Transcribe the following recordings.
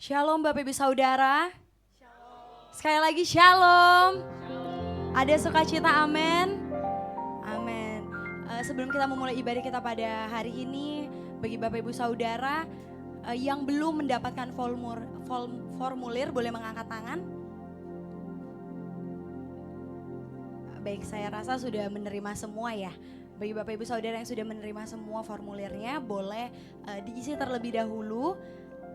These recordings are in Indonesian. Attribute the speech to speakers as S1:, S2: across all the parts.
S1: Shalom Bapak Ibu Saudara. Sekali lagi shalom. Ada sukacita, amin. Amin. Sebelum kita memulai ibadah kita pada hari ini, bagi Bapak Ibu Saudara yang belum mendapatkan formulir boleh mengangkat tangan. Baik, saya rasa sudah menerima semua ya. Bagi Bapak Ibu Saudara yang sudah menerima semua formulirnya, boleh diisi terlebih dahulu.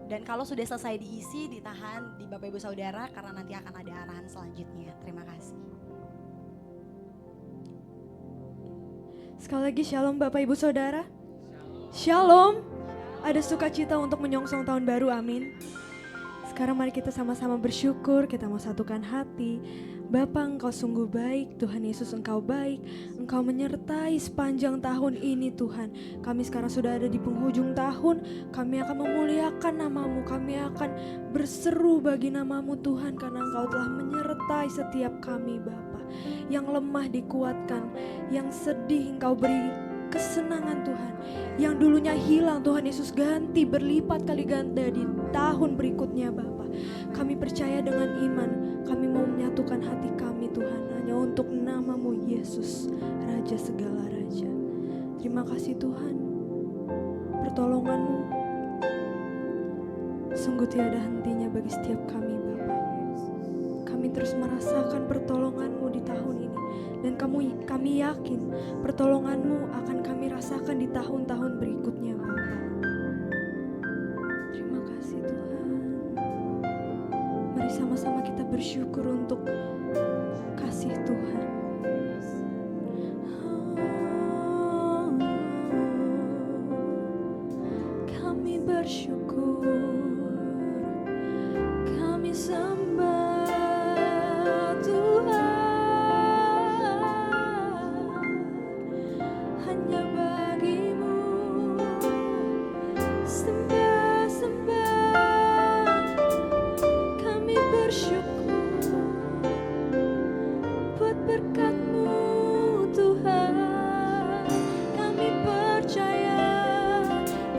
S1: Dan kalau sudah selesai diisi, ditahan di Bapak Ibu Saudara karena nanti akan ada arahan selanjutnya. Terima kasih.
S2: Sekali lagi shalom Bapak Ibu Saudara. Shalom. Ada sukacita untuk menyongsong tahun baru, amin. Sekarang mari kita sama-sama bersyukur, kita mau satukan hati. Bapa, Engkau sungguh baik, Tuhan Yesus Engkau baik, Engkau menyertai sepanjang tahun ini Tuhan. Kami sekarang sudah ada di penghujung tahun, kami akan memuliakan nama-Mu, kami akan berseru bagi nama-Mu Tuhan, karena Engkau telah menyertai setiap kami Bapa. Yang lemah dikuatkan, yang sedih Engkau beri kesenangan Tuhan. Yang dulunya hilang Tuhan Yesus ganti berlipat kali ganda di tahun berikutnya Bapa. Kami percaya dengan iman, kami mau menyatukan hati kami Tuhan hanya untuk nama-Mu Yesus, Raja segala Raja. Terima kasih Tuhan, pertolongan-Mu sungguh tiada hentinya bagi setiap kami Bapa. Kami terus merasakan pertolongan-Mu di tahun ini. Dan kami yakin pertolongan-Mu akan kami rasakan di tahun-tahun berikutnya Bapa. Terima kasih Tuhan. Mari sama-sama kita bersyukur untuk kasih Tuhan. Kami bersyukur, kami sembah Tuhan. Hanya bagimu sembah, kami bersyukur buat berkat-Mu Tuhan. Kami percaya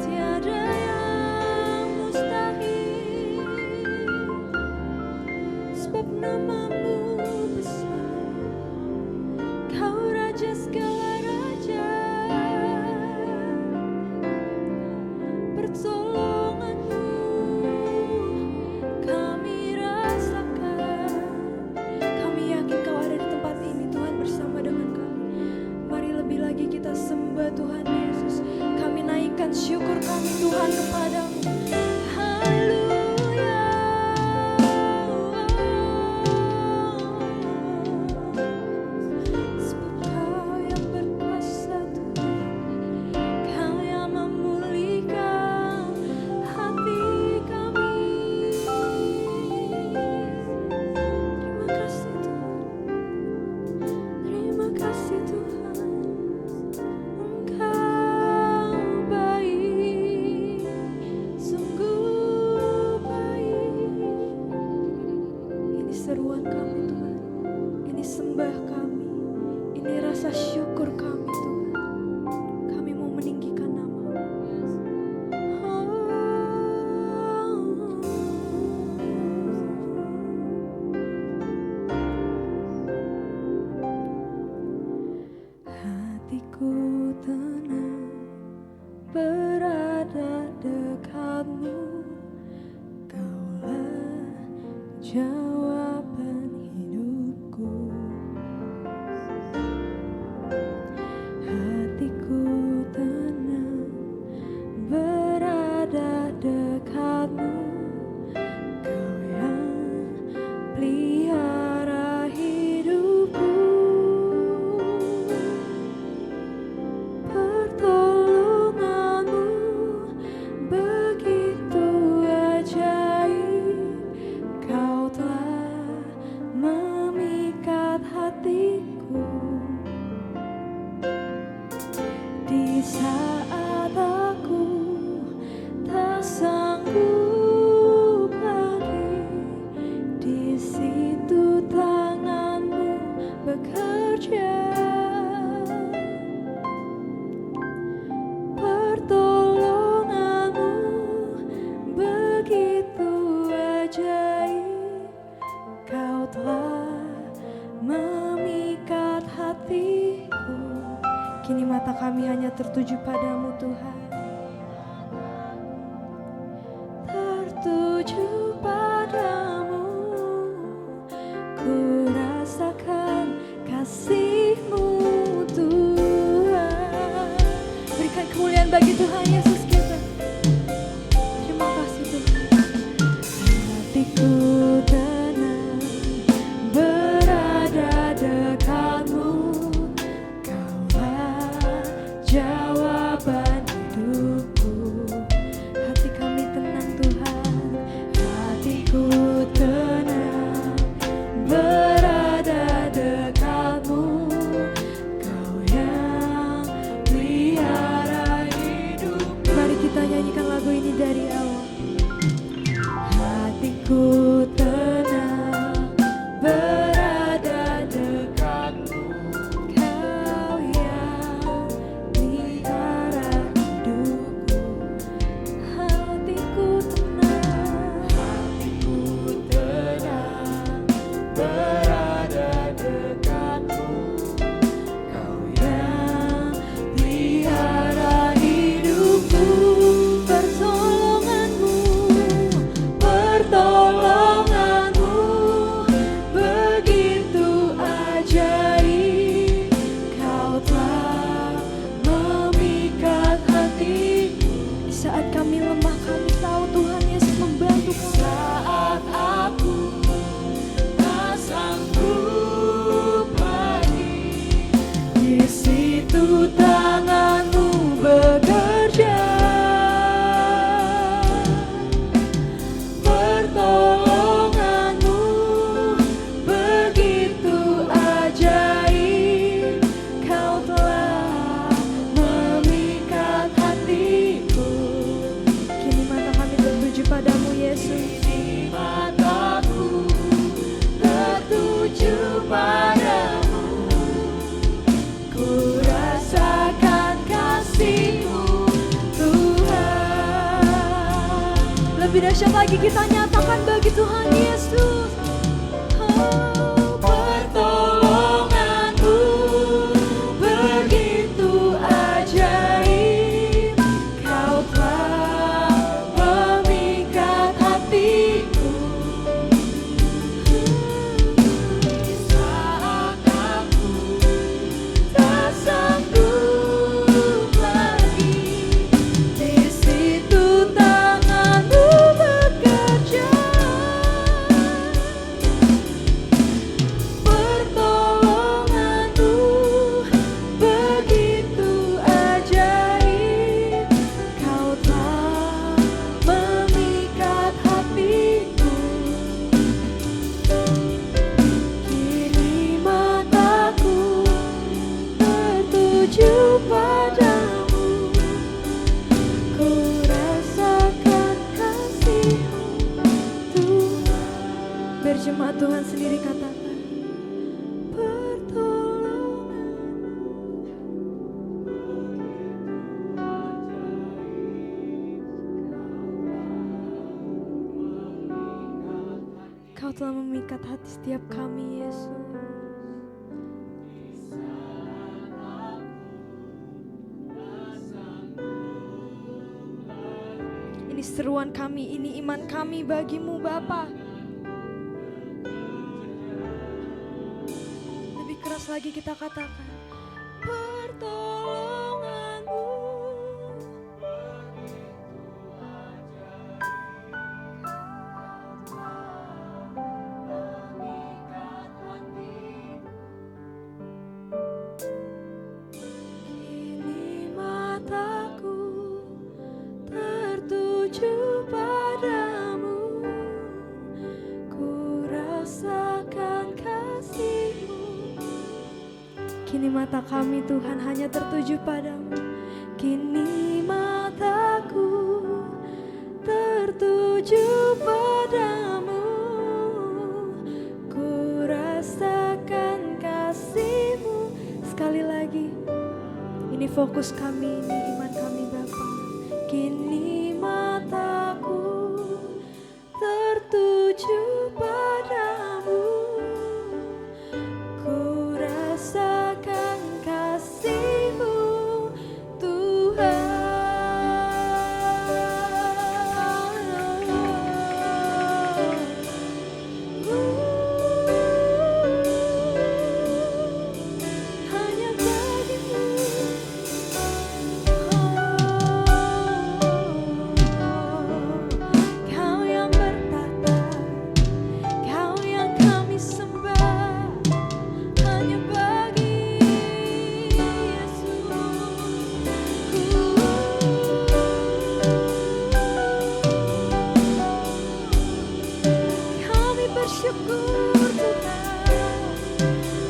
S2: tiada yang mustahil, sebab nama-Mu besar, Kau Raja segala raja. Pertolongan-Mu kami rasakan. Kami yakin Kau ada di tempat ini Tuhan bersama dengan kami. Mari lebih lagi kita sembah Tuhan Yesus. Kami naikkan syukur kami Tuhan kepada-Mu. Haleluya. Sebab Kau yang berkuasa Tuhan, Kau yang memulihkan hati kami. Terima kasih Tuhan, terima kasih Tuhan. Engkau baik, sungguh baik. Ini seruan kami Tuhan, ini sembah kami, ini rasa syukur kami Tuhan. Kami mau meninggikan nama-Mu. Hatiku tenang berada dekat-Mu. Kaulah jawaban hidupku. Hatiku tenang berada dekat-Mu. Kau yang pelihara hidupku. Pertolongan-Mu begitu ajaib. Kau telah mata kami hanya tertuju padamu Tuhan. Tertuju padamu, ku rasakan kasih-Mu Tuhan. Berikan kemuliaan bagi Tuhan Yesus kita. Terima kasih Tuhan. Hatiku tenang berada dekatmu, Kaulah jawaban hidupku. Hati kami tenang Tuhan, hatiku tenang berada dekatmu, Kau yang pelihara hidup. Mari kita nyanyikan lagu ini dari awal. Hatiku tenang berada dekatmu, Kau yang pelihara hidupku. Hatiku tenang berada dekatmu, Kau yang pelihara hidupku. Pertolonganmu begitu ajaib, Kau telah memikat hatiku. Di saat kami lemah, kami tahu Tuhan Yesus membantu kami. Saat aku tak sanggup lagi, di situ tangan-Mu bekerja. Pertolonganmu begitu ajaib, Kau telah memikat hatiku. Kini mata kami tertuju padamu Yesus. Kini mataku tertuju padamu, ku rasakan kasih-Mu Tuhan. Lebih dahsyat lagi kita nyatakan bagi Tuhan Yesus. Oh, pertolonganmu begitu ajaib, Kau telah memikat hatiku. Saat aku tak sanggup lagi, di situ tangan-Mu bekerja. Pertolonganmu begitu ajaib, Kau telah memikat hatiku. Kini mataku tertuju padamu, ku rasakan kasih-Mu Tuhan. Berjemaat Tuhan sendiri katakan, Kau telah memikat hati setiap kami Yesus. Ini seruan kami, ini iman kami bagimu Bapa. Lebih keras lagi kita katakan, pertolonganmu kini mataku tertuju padamu, ku rasakan kasih-Mu. Kini mata kami Tuhan hanya tertuju padamu. Kini mataku tertuju padamu, ku rasakan kasih-Mu. Sekali lagi, ini fokus kami, ini iman kami Bapa. Kini mataku tertuju padamu, ku rasakan kasih-Mu bersyukur Tuhan,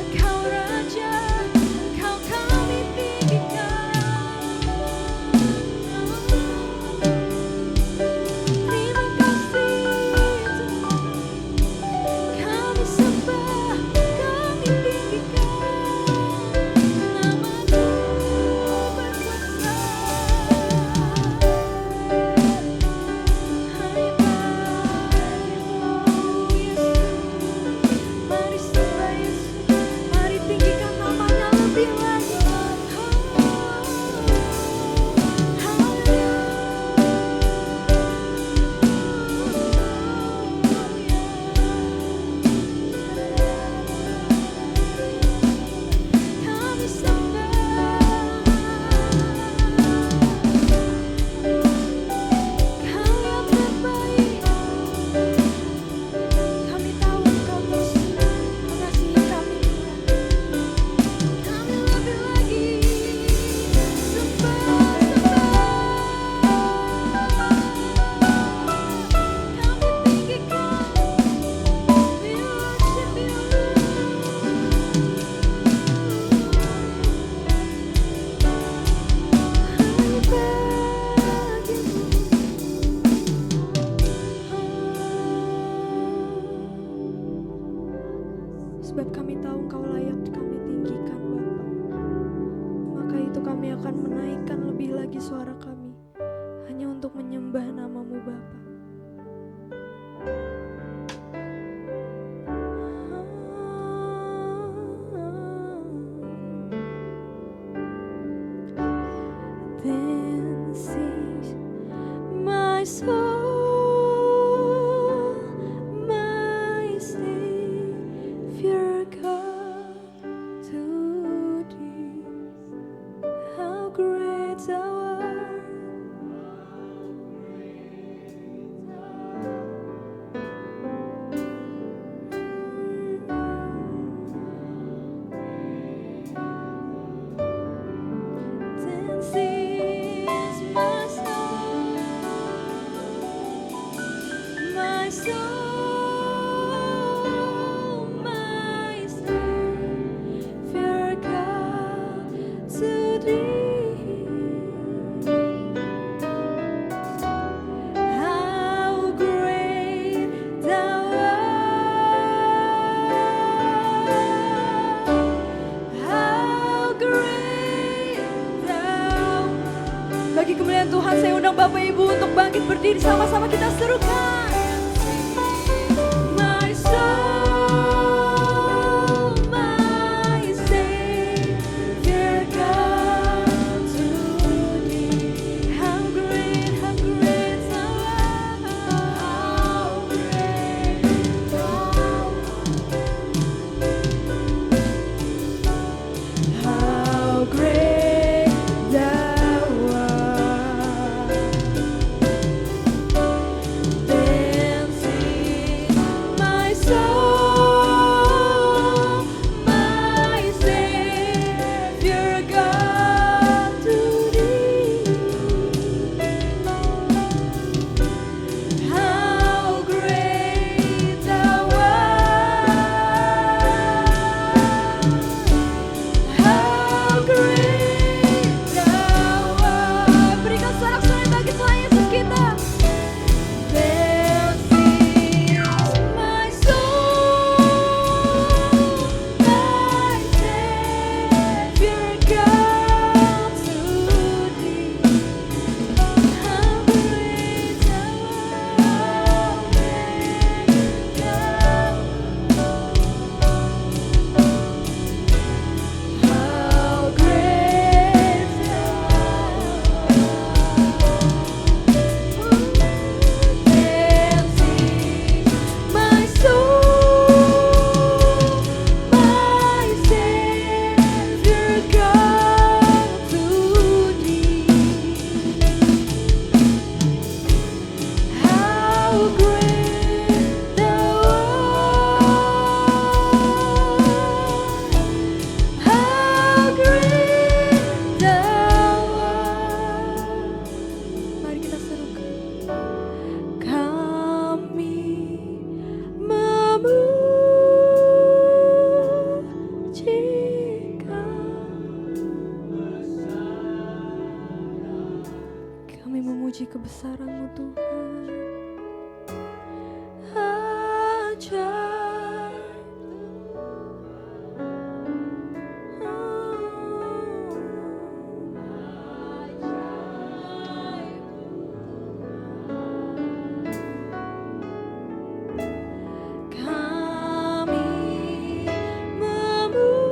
S2: Engkau Raja, Engkau kami tinggikan. Terima kasih Tuhan, kami sembah, kami tinggikan. Nama-Mu berkuasa. Hanya bagimu Yesus, mari sembah Yesus, mari tinggikan nama-Nya lebih lagi. Kami sembah, Kau yang terbaik. Kami tahu Engkau terus mengasihi kami. Kami lebih lagi sembah. Kami tinggikan, we worship you. Sebab kami tahu Engkau layak kami tinggikan Bapa, maka itu kami akan menaikkan lebih lagi suara kami hanya untuk menyembah nama-Mu Bapa. Then sings my soul, my Savior God, to Thee. How great Thou art! Then sings my soul, my Savior God, to Thee. How great Thou art! How great Thou. Bagi kemuliaan Tuhan, saya undang Bapak Ibu untuk bangkit berdiri, sama-sama kita serukan. My soul, my Savior God, to Thee. How great Thou art. How great Thou art. How great Thou art. kebesaran-Mu Tuhan. Ajaib. Kami memujikan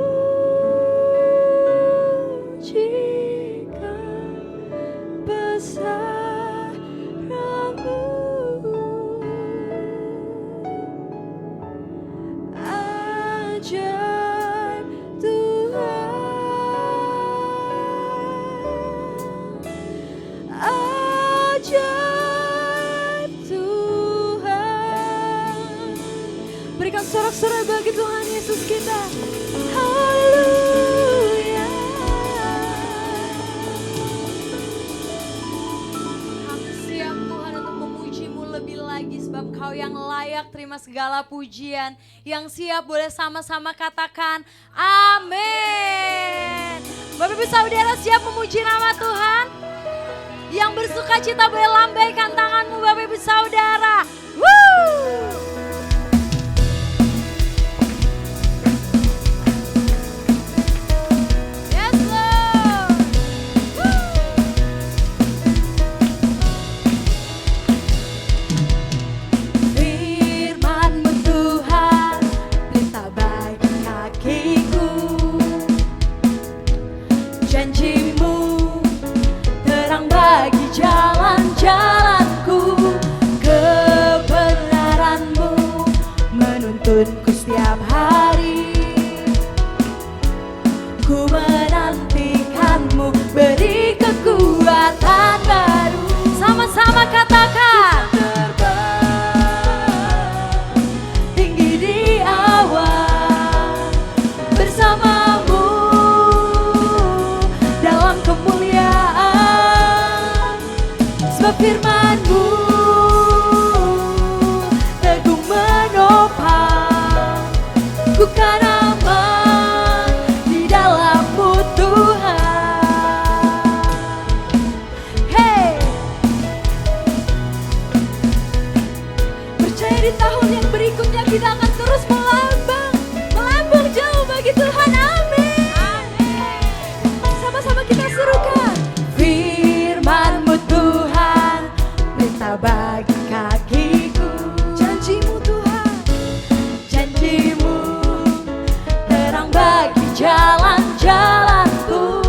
S2: besar-Mu. Ajaib Tuhan, ajaib Tuhan. Berikan sorak-sorai bagi Tuhan Yesus kita. Haleluya.
S1: Kami siap Tuhan untuk memuji-Mu lebih lagi sebab Kau yang layak terima segala pujian. Yang siap boleh sama-sama katakan amin. Bapak Ibu Saudara siap memuji nama Tuhan? Yang bersuka cita boleh lambaikan tanganmu Bapak Ibu Saudara. Woo! Yes Lord. Firman-Mu Tuhan, pelita bagi kakiku. Janji-Mu, terang bagi jalan-jalanku. Kebenaran-Mu menuntunku setiap hari. Ku menantikan-Mu, beri kekuatan baru. Sama-sama katakan. Tinggi di awan, bersama-Mu dalam kemuliaan. Sebab firman-Mu teguh menopang, ku kan aman di dalam-Mu Tuhan. Hey, percaya di tahun yang berikutnya kita akan terus melambung jauh bagi Tuhan. Amin. Sama-sama kita serukan. Firman-Mu Tuhan, pelita bagi kakiku. Janji-Mu Tuhan, janji-Mu terang bagi jalan-jalanku.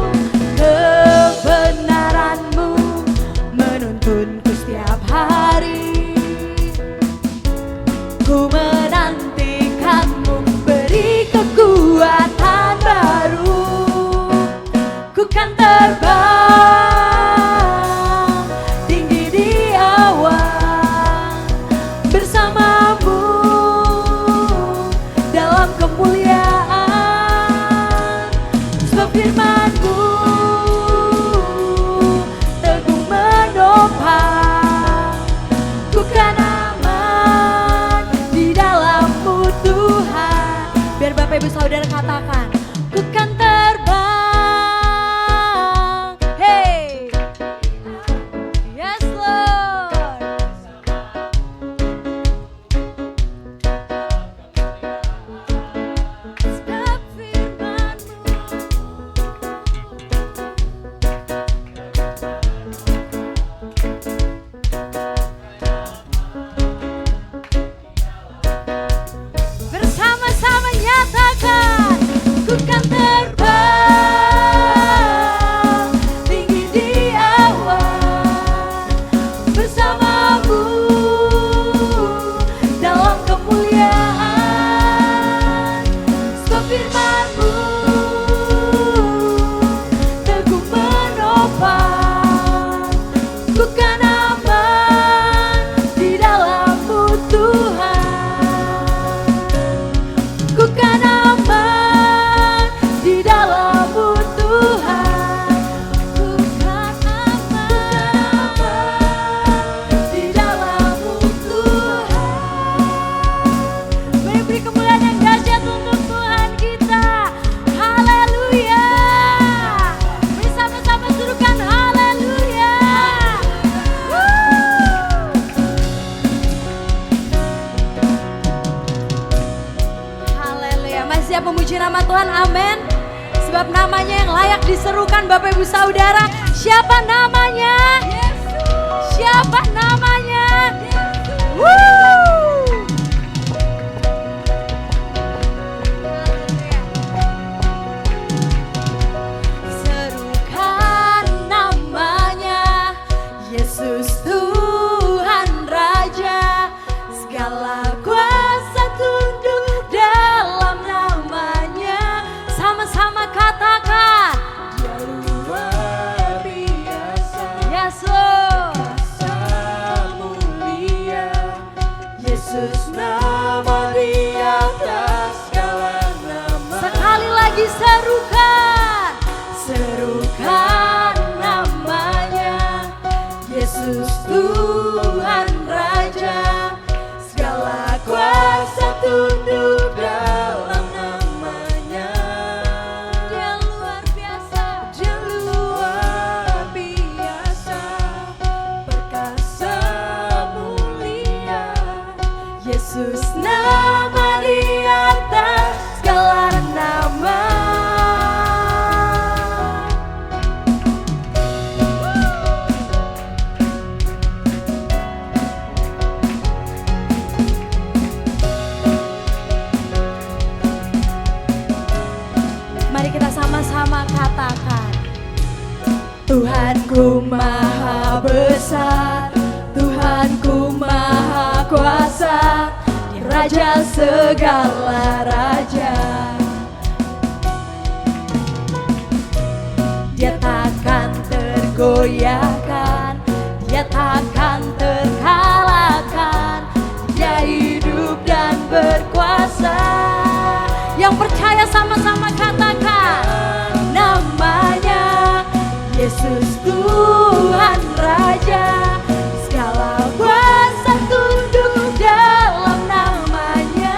S1: Kebenaran-Mu menuntunku setiap hari. Ku menantikan-Mu, beri kekuatan baru. Ku kan terbang tinggi di awan, bersama-Mu dalam kemuliaan. Sebab firman-Mu teguh menopang, ku kan aman di dalam-Mu Tuhan. Biar Bapak Ibu Saudara katakan, ku kan terbang. Hey, yes Lord. Sebab firman-Mu bersama-sama nyatakan, ku kan terbang. siap memuji nama Tuhan? Amin. Sebab namanya yang layak diserukan Bapak Ibu Saudara. Siapa namanya? Siapa namanya? Serukan namanya, Yesus Tuhan Raja. Segala kuasa tunduk dalam namanya. Sama-sama katakan,
S3: Dia luar biasa,
S1: Yesus.
S3: kuasa mulia. Yesus nama di atas segala nama.
S1: Sekali lagi serukan, serukan namanya, Yesus Tuhan Raja.
S3: Segala kuasa tunduk dalam namanya.
S1: Dia luar biasa.
S3: Dia luar biasa, perkasa mulia. Yesus nama di atas segala nama.
S1: Mari kita sama-sama katakan,
S3: Tuhanku maha besar, Tuhanku maha kuasa, Dia Raja segala raja. Dia takkan tergoyahkan, Dia takkan terkalahkan, Dia hidup dan berkuasa.
S1: yang percaya sama-sama katakan,
S3: Namanya Yesus Tuhan Raja. Segala kuasa tunduk dalam namanya.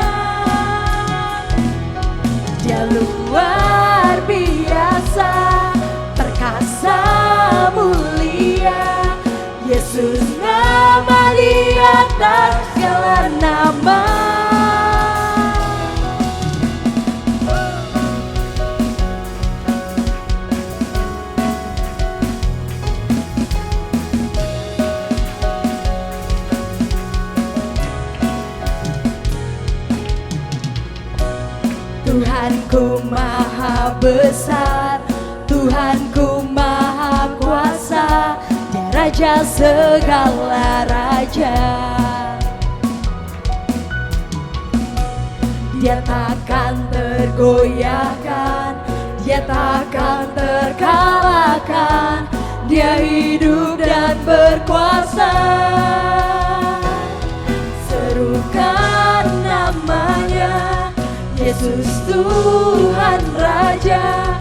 S3: Dia luar biasa, perkasa mulia. Yesus nama di atas segala nama. Tuhanku maha besar, Tuhanku maha kuasa, Dia Raja segala raja. Dia takkan tergoyahkan, Dia takkan terkalahkan, Dia hidup dan berkuasa. Serukan namanya, Yesus Tuhan Raja.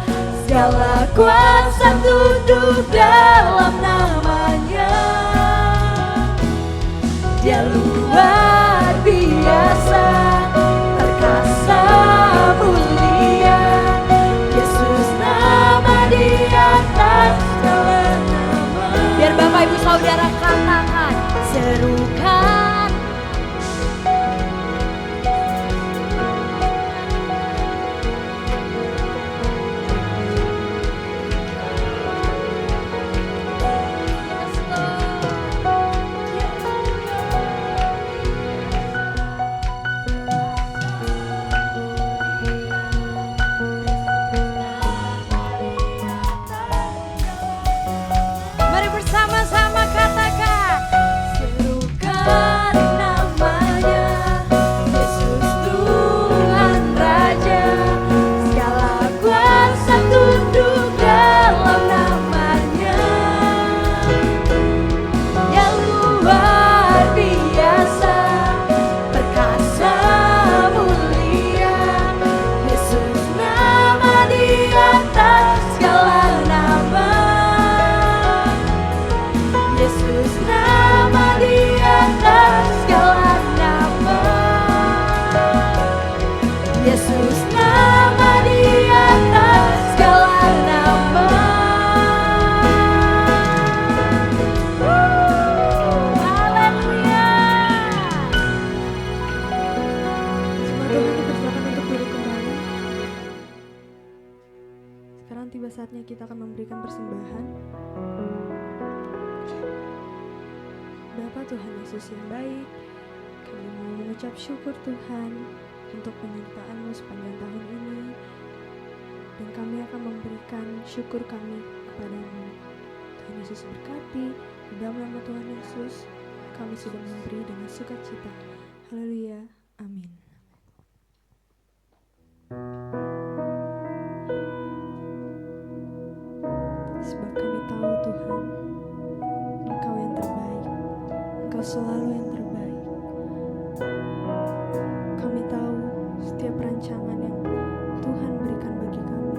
S3: Segala kuasa tunduk dalam namanya. Dia luar biasa, perkasa mulia. Yesus nama di atas segala nama.
S1: biar Bapak Ibu Saudara katakan, serukan.
S2: tiba saatnya kita akan memberikan persembahan. Bapa Tuhan Yesus yang baik, kami mau mengucap syukur Tuhan untuk penyertaan-Mu sepanjang tahun ini. Dan kami akan memberikan syukur kami kepada-Mu. Tuhan Yesus berkati, di dalam nama Tuhan Yesus, kami sudah memberi dengan sukacita. Haleluya, amin. Sebab kami tahu Tuhan, Engkau yang terbaik, Engkau selalu yang terbaik. Kami tahu setiap rancangan yang Tuhan berikan bagi kami,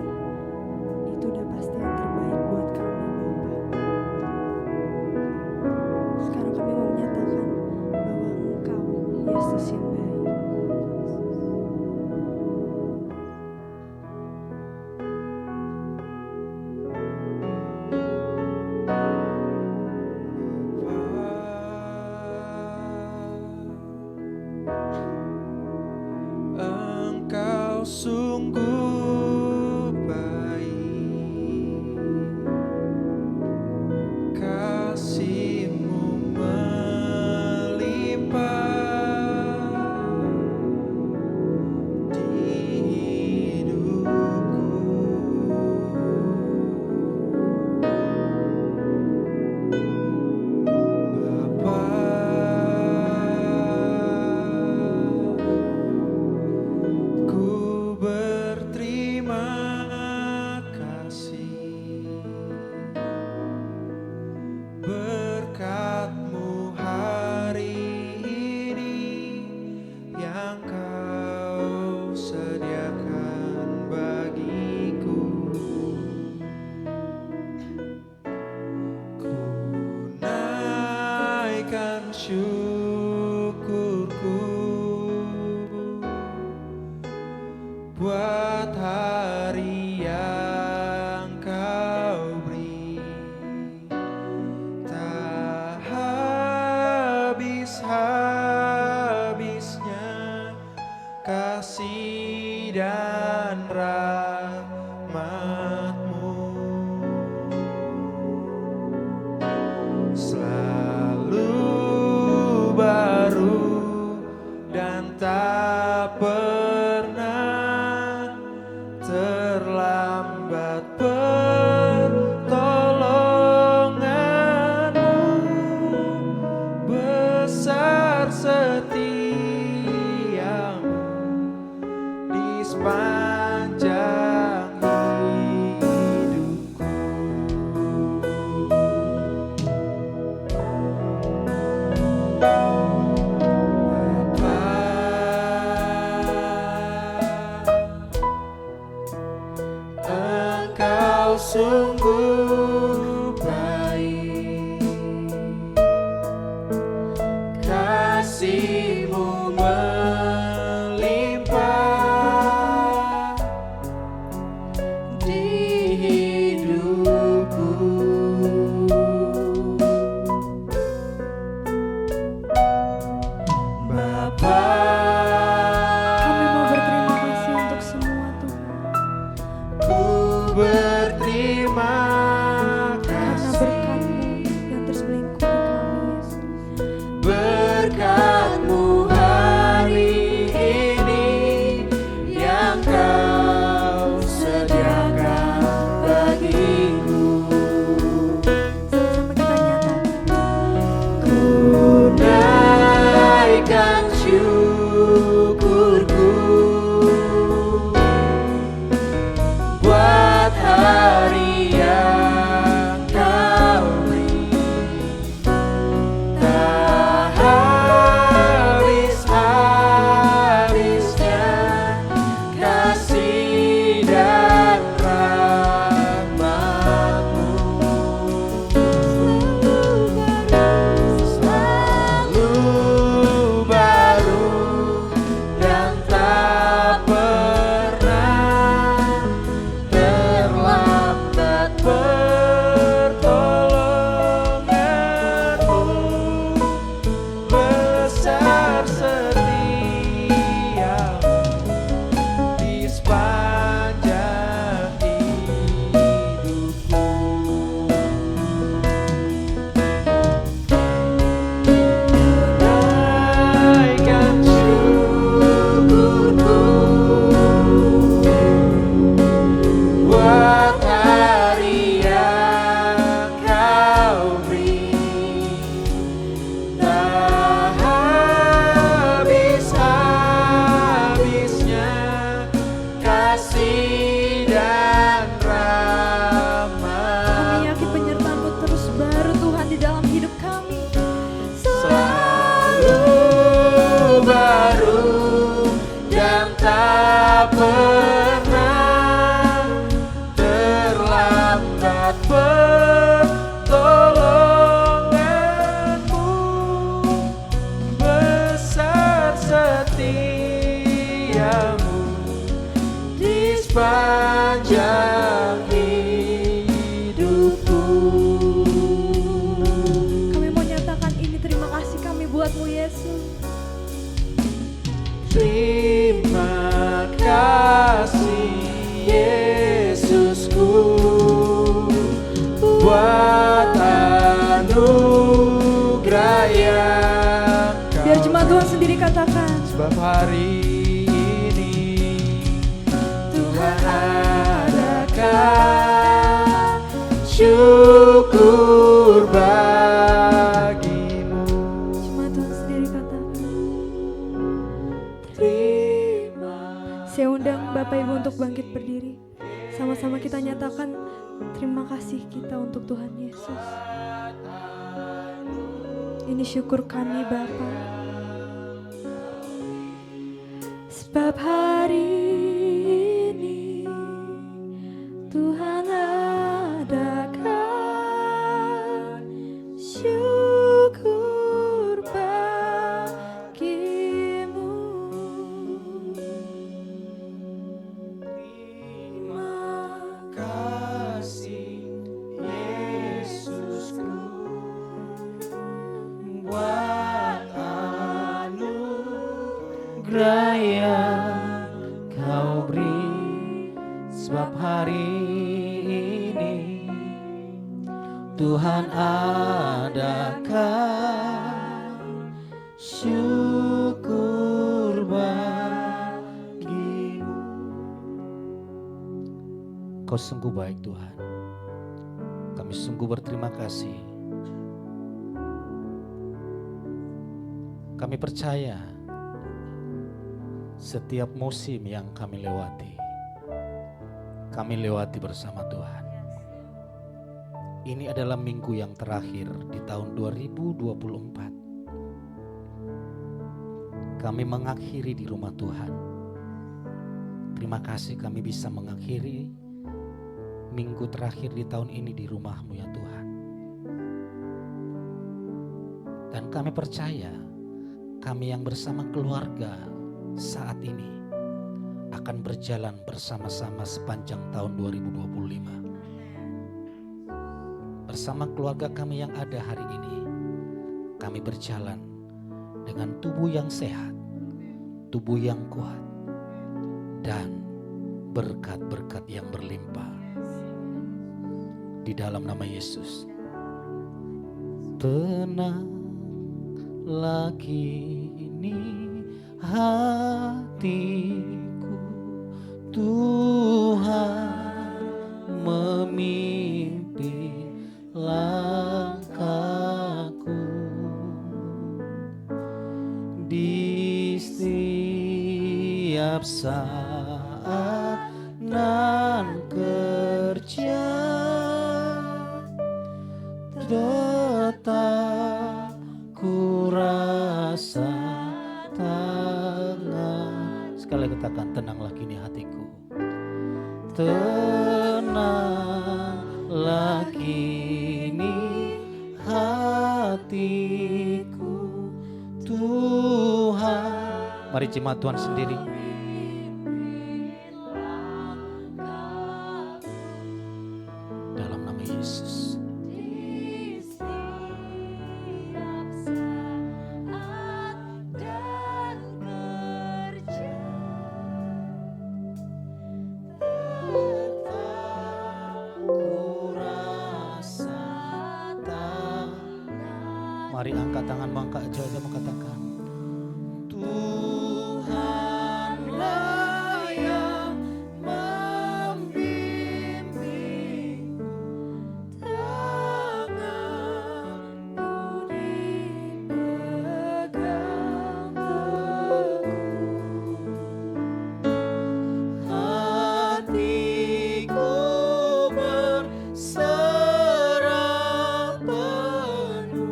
S2: itu udah pasti yang terbaik buat kami, Bapa. Sekarang kami mau menyatakan bahwa Engkau, Yesus yang baik.
S4: Engkau sungguh baik, kasih-Mu melimpah di hidupku. Bapa, ku berterima kasih, berkat-Mu hari ini yang Kau sediakan bagiku. Ku naikkan syukurku buat hari yang Kau beri, tak habis-habisnya kasih dan rahmat-Mu. Selalu baru dan tak pernah terlambat pertolongan-Mu, besar setia-Mu di sepanjang hidupku. Engkau sungguh baik, kasih-Mu melimpah di hidupku. Bapa,
S2: Kami mau berterima kasih untuk semua Tuhan,
S4: ku berterima
S2: karena
S4: kasih,
S2: berkat-Mu yang terus melingkupi kami, Yesus.
S4: berkat-Mu hari ini yang Kau sediakan bagiku.
S2: Sama-sama kita nyatakan,
S4: Ku naikkan syukurku buat hari tak pernah terlambat pertolonganmu, besar setiamu di sepanjang hidupku.
S2: Kami mau nyatakan ini terima kasih kami buatmu Yesus.
S4: Terima kasih Yesusku buat anugerah yang
S2: Biar jemaat Tuhan sendiri katakan.
S4: sebab hari ini Tuhan adakan syukur bagimu.
S2: Jemaat Tuhan sendiri katakan.
S4: Terima
S2: Saya undang Bapak Ibu untuk bangkit berdiri. Sama-sama kita nyatakan terima kasih kita untuk Tuhan Yesus. Ini syukur kami Bapa. Sebab hari ini Tuhan adakan syukur bagimu.
S4: Terima kasih Yesusku buat anugerah yang kau beri, sebab hari ini Tuhan adakan syukur bagimu. Kau sungguh baik Tuhan. Kami sungguh berterima kasih. Kami percaya setiap musim yang kami lewati bersama Tuhan. Ini adalah minggu yang terakhir di tahun 2024. Kami mengakhiri di rumah Tuhan. Terima kasih kami bisa mengakhiri minggu terakhir di tahun ini di rumah-Mu ya Tuhan. Dan kami percaya kami yang bersama keluarga saat ini akan berjalan bersama-sama sepanjang tahun 2025. Bersama keluarga kami yang ada hari ini, kami berjalan dengan tubuh yang sehat, tubuh yang kuat, dan berkat-berkat yang berlimpah. Di dalam nama Yesus. Tenanglah kini hatiku, Tuhan memimpin langkahku. Di setiap saat nan kerja tetap ku rasa tangan. Sekali katakan, tenanglah kini hatiku. Tenanglah kini hatiku, Tuhan. Mari jemaat Tuhan sendiri. Dalam nama Yesus. Mari angkat tanganmu, angkat jawabmu, katakan, Tuhanlah yang membimbing, tanganku dipegang teguh, hatiku berserah penuh.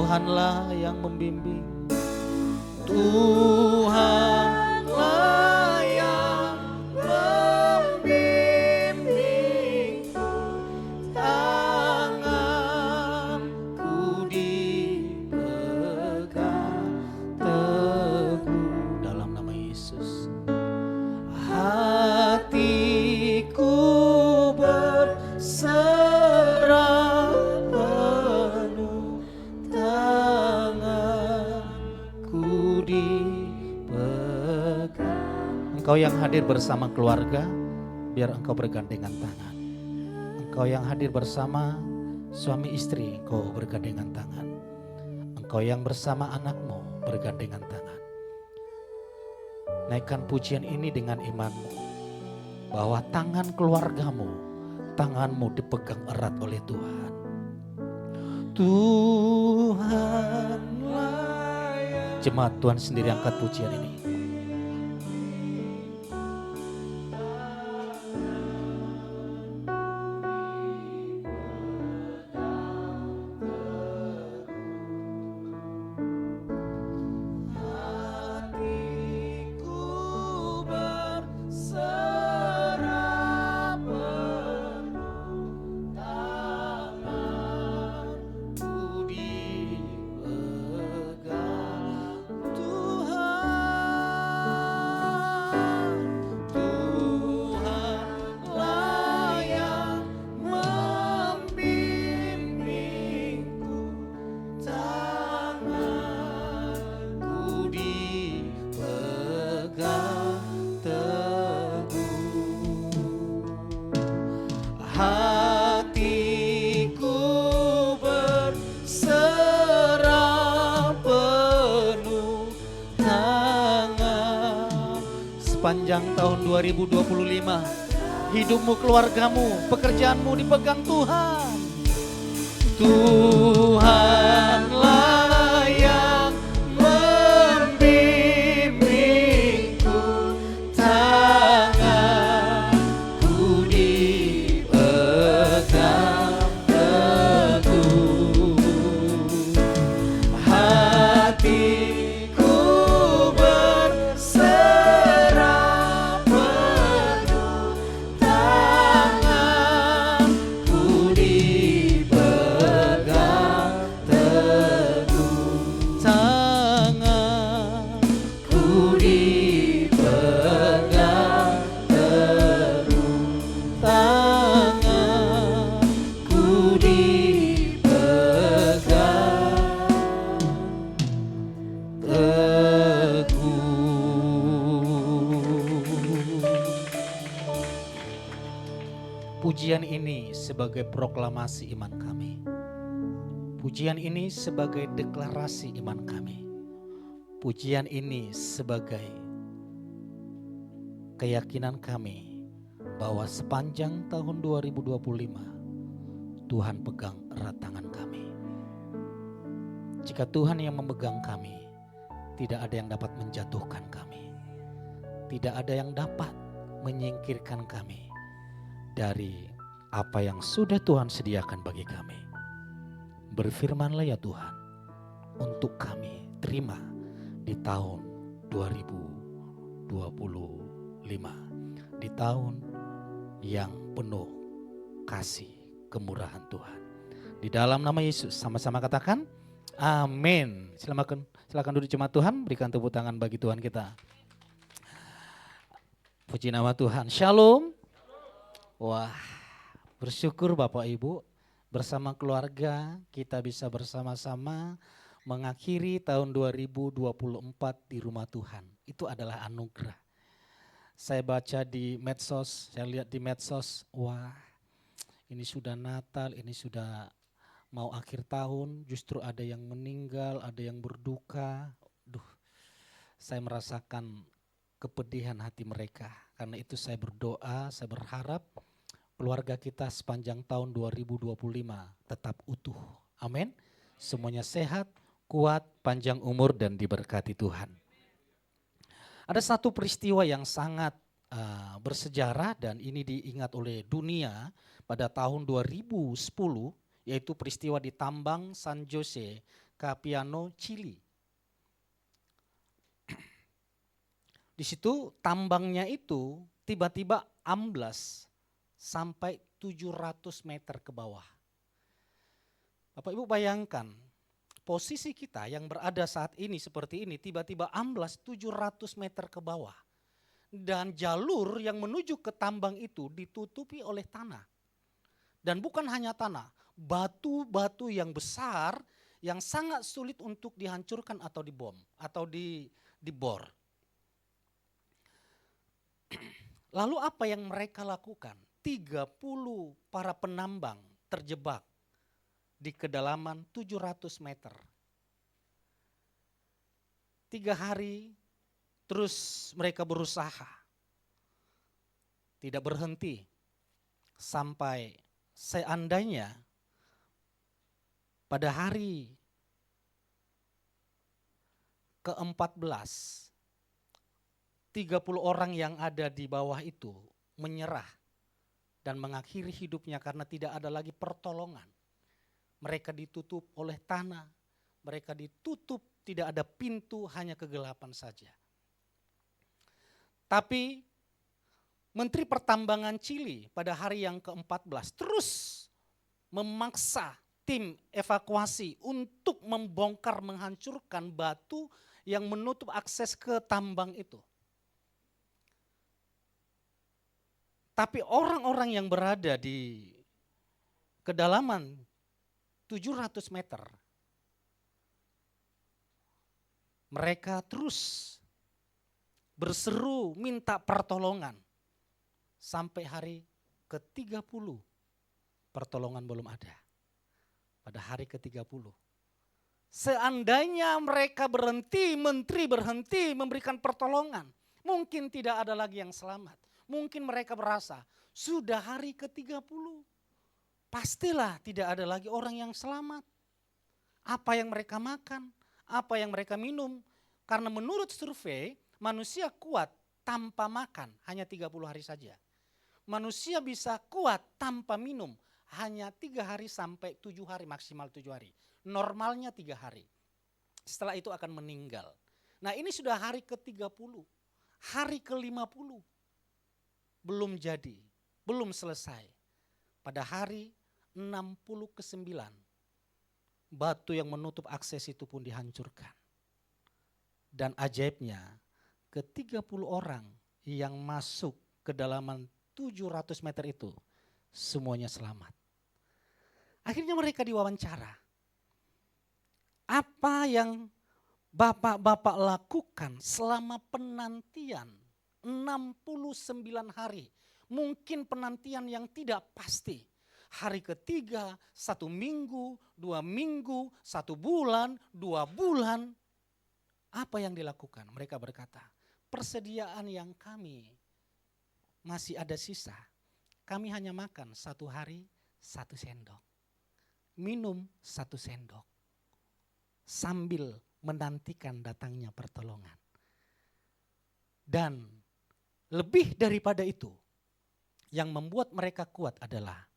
S4: Tuhanlah yang membimbing. Tuhanlah yang membimbing. Tanganku dipegang teguh dalam nama Yesus. Hatiku berserah penuh, tanganku dipegang. Engkau yang hadir bersama keluarga, biar engkau bergandengan tangan. Engkau yang hadir bersama suami istri, engkau bergandengan tangan. Engkau yang bersama anakmu, bergandengan tangan. Naikkan pujian ini dengan imanmu, bahwa tangan keluargamu, tanganmu dipegang erat oleh Tuhan. Tuhanlah. Jemaat Tuhan sendiri angkat pujian ini. Sepanjang tahun 2025, hidupmu, keluargamu, pekerjaanmu dipegang Tuhan. Tuhanlah yang membimbingku, tanganku dipegang teguh. Hatiku berserah penuh, tanganku dipegang teguh. Tanganku dipegang teguh. Tanganku dipegang teguh. Pujian ini sebagai proklamasi iman kami. Pujian ini sebagai deklarasi iman kami. Pujian ini sebagai keyakinan kami bahwa sepanjang tahun 2025 Tuhan pegang erat tangan kami. Jika Tuhan yang memegang kami, tidak ada yang dapat menjatuhkan kami. Tidak ada yang dapat menyingkirkan kami dari apa yang sudah Tuhan sediakan bagi kami. Berfirmanlah ya Tuhan untuk kami terima di tahun 2025. Di tahun yang penuh kasih kemurahan Tuhan. Di dalam nama Yesus sama-sama katakan amin. Silakan duduk jemaat Tuhan, berikan tepuk tangan bagi Tuhan kita. Puji nama Tuhan. Shalom. Wah, bersyukur Bapak Ibu, bersama keluarga kita bisa bersama-sama mengakhiri tahun 2024 di rumah Tuhan. Itu adalah anugerah. Saya baca di medsos, saya lihat di medsos, wah ini sudah Natal, ini sudah mau akhir tahun, justru ada yang meninggal, ada yang berduka. Duh, saya merasakan kepedihan hati mereka. Karena itu saya berdoa, saya berharap keluarga kita sepanjang tahun 2025 tetap utuh. Amin. Semuanya sehat, kuat, panjang umur dan diberkati Tuhan. Ada satu peristiwa yang sangat bersejarah dan ini diingat oleh dunia pada tahun 2010, yaitu peristiwa di tambang San Jose Capiano, Chili. Di situ tambangnya itu tiba-tiba amblas sampai 700 meter ke bawah. Bapak Ibu bayangkan, posisi kita yang berada saat ini seperti ini tiba-tiba amblas 700 meter ke bawah. Dan jalur yang menuju ke tambang itu ditutupi oleh tanah. Dan bukan hanya tanah, batu-batu yang besar yang sangat sulit untuk dihancurkan atau dibom atau dibor. Lalu apa yang mereka lakukan? 30 para penambang terjebak di kedalaman 700 meter. 3 hari terus mereka berusaha. Tidak berhenti sampai seandainya pada hari ke-14 30 orang yang ada di bawah itu menyerah dan mengakhiri hidupnya karena tidak ada lagi pertolongan. Mereka ditutup oleh tanah, mereka ditutup, tidak ada pintu, hanya kegelapan saja. Tapi Menteri Pertambangan Chili pada hari yang ke-14 terus memaksa tim evakuasi untuk membongkar, menghancurkan batu yang menutup akses ke tambang itu. Tapi orang-orang yang berada di kedalaman 700 meter, mereka terus berseru minta pertolongan. Sampai hari ke-30 pertolongan belum ada. Pada hari ke-30. Seandainya mereka berhenti, menteri berhenti memberikan pertolongan, mungkin tidak ada lagi yang selamat. Mungkin mereka berasa, sudah hari ke-30, pastilah tidak ada lagi orang yang selamat. Apa yang mereka makan, apa yang mereka minum. Karena menurut survei, manusia kuat tanpa makan hanya 30 hari saja. Manusia bisa kuat tanpa minum hanya 3 hari sampai 7 hari, maksimal 7 hari. Normalnya 3 hari. Setelah itu akan meninggal. Nah ini sudah hari ke-30, hari ke-50. Belum jadi, belum selesai. Pada hari 69, batu yang menutup akses itu pun dihancurkan. Dan ajaibnya, ke-30 orang yang masuk ke kedalaman 700 meter itu, semuanya selamat. Akhirnya mereka diwawancara. Apa yang bapak-bapak lakukan selama penantian 69 hari. Mungkin penantian yang tidak pasti. Hari ketiga, 1 minggu, 2 minggu, 1 bulan, 2 bulan. Apa yang dilakukan? Mereka berkata, persediaan yang kami masih ada sisa. Kami hanya makan 1 hari 1 sendok. Minum 1 sendok. Sambil menantikan datangnya pertolongan. Dan lebih daripada itu, yang membuat mereka kuat adalah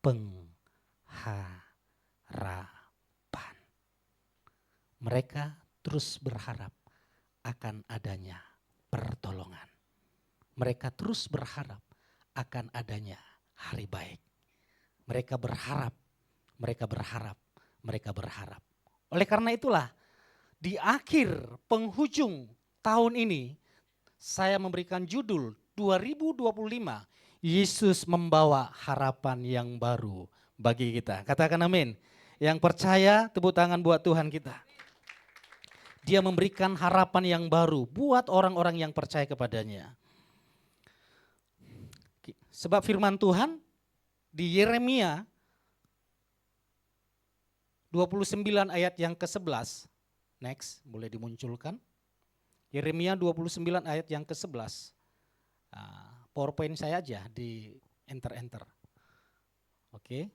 S4: pengharapan. Mereka terus berharap akan adanya pertolongan. Mereka terus berharap akan adanya hari baik. Mereka berharap, mereka berharap, mereka berharap. Oleh karena itulah, di akhir penghujung tahun ini, saya memberikan judul 2025, Yesus membawa harapan yang baru bagi kita. Katakan amin. Yang percaya, tepuk tangan buat Tuhan kita. Dia memberikan harapan yang baru buat orang-orang yang percaya kepadanya. Sebab firman Tuhan di Yeremia 29 ayat yang ke-11. Next, boleh dimunculkan. Yeremia 29 ayat yang ke-11. PowerPoint saya aja di enter. Oke.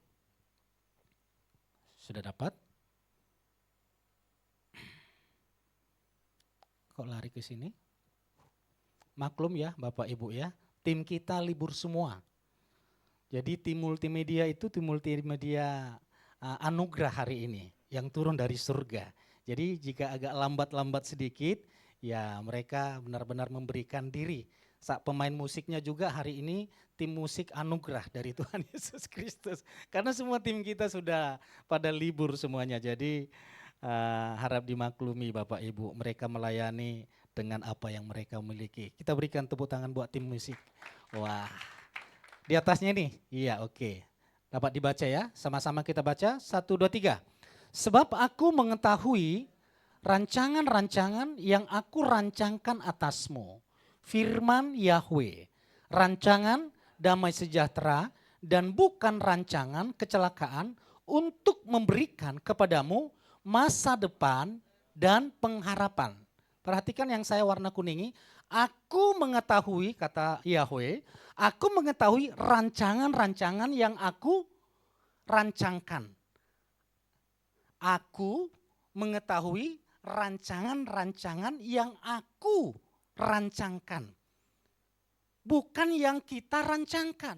S4: Sudah dapat? Kok lari ke sini? Maklum ya Bapak Ibu ya, tim kita libur semua. Jadi tim multimedia itu tim multimedia anugerah hari ini. yang turun dari surga. Jadi jika agak lambat-lambat sedikit, ya mereka benar-benar memberikan diri. Saat pemain musiknya juga hari ini tim musik anugerah dari Tuhan Yesus Kristus. Karena semua tim kita sudah pada libur semuanya. Jadi harap dimaklumi Bapak Ibu, mereka melayani dengan apa yang mereka miliki. Kita berikan tepuk tangan buat tim musik. Wah, di atasnya nih, iya oke. Dapat dibaca ya, sama-sama kita baca, 1, 2, 3. Sebab aku mengetahui rancangan-rancangan yang aku rancangkan atasmu. Firman Yahweh, rancangan damai sejahtera dan bukan rancangan kecelakaan untuk memberikan kepadamu masa depan dan pengharapan. Perhatikan yang saya warna kuningi, aku mengetahui, kata Yahweh, aku mengetahui rancangan-rancangan yang aku rancangkan. Aku mengetahui rancangan-rancangan yang aku rancangkan. Bukan yang kita rancangkan.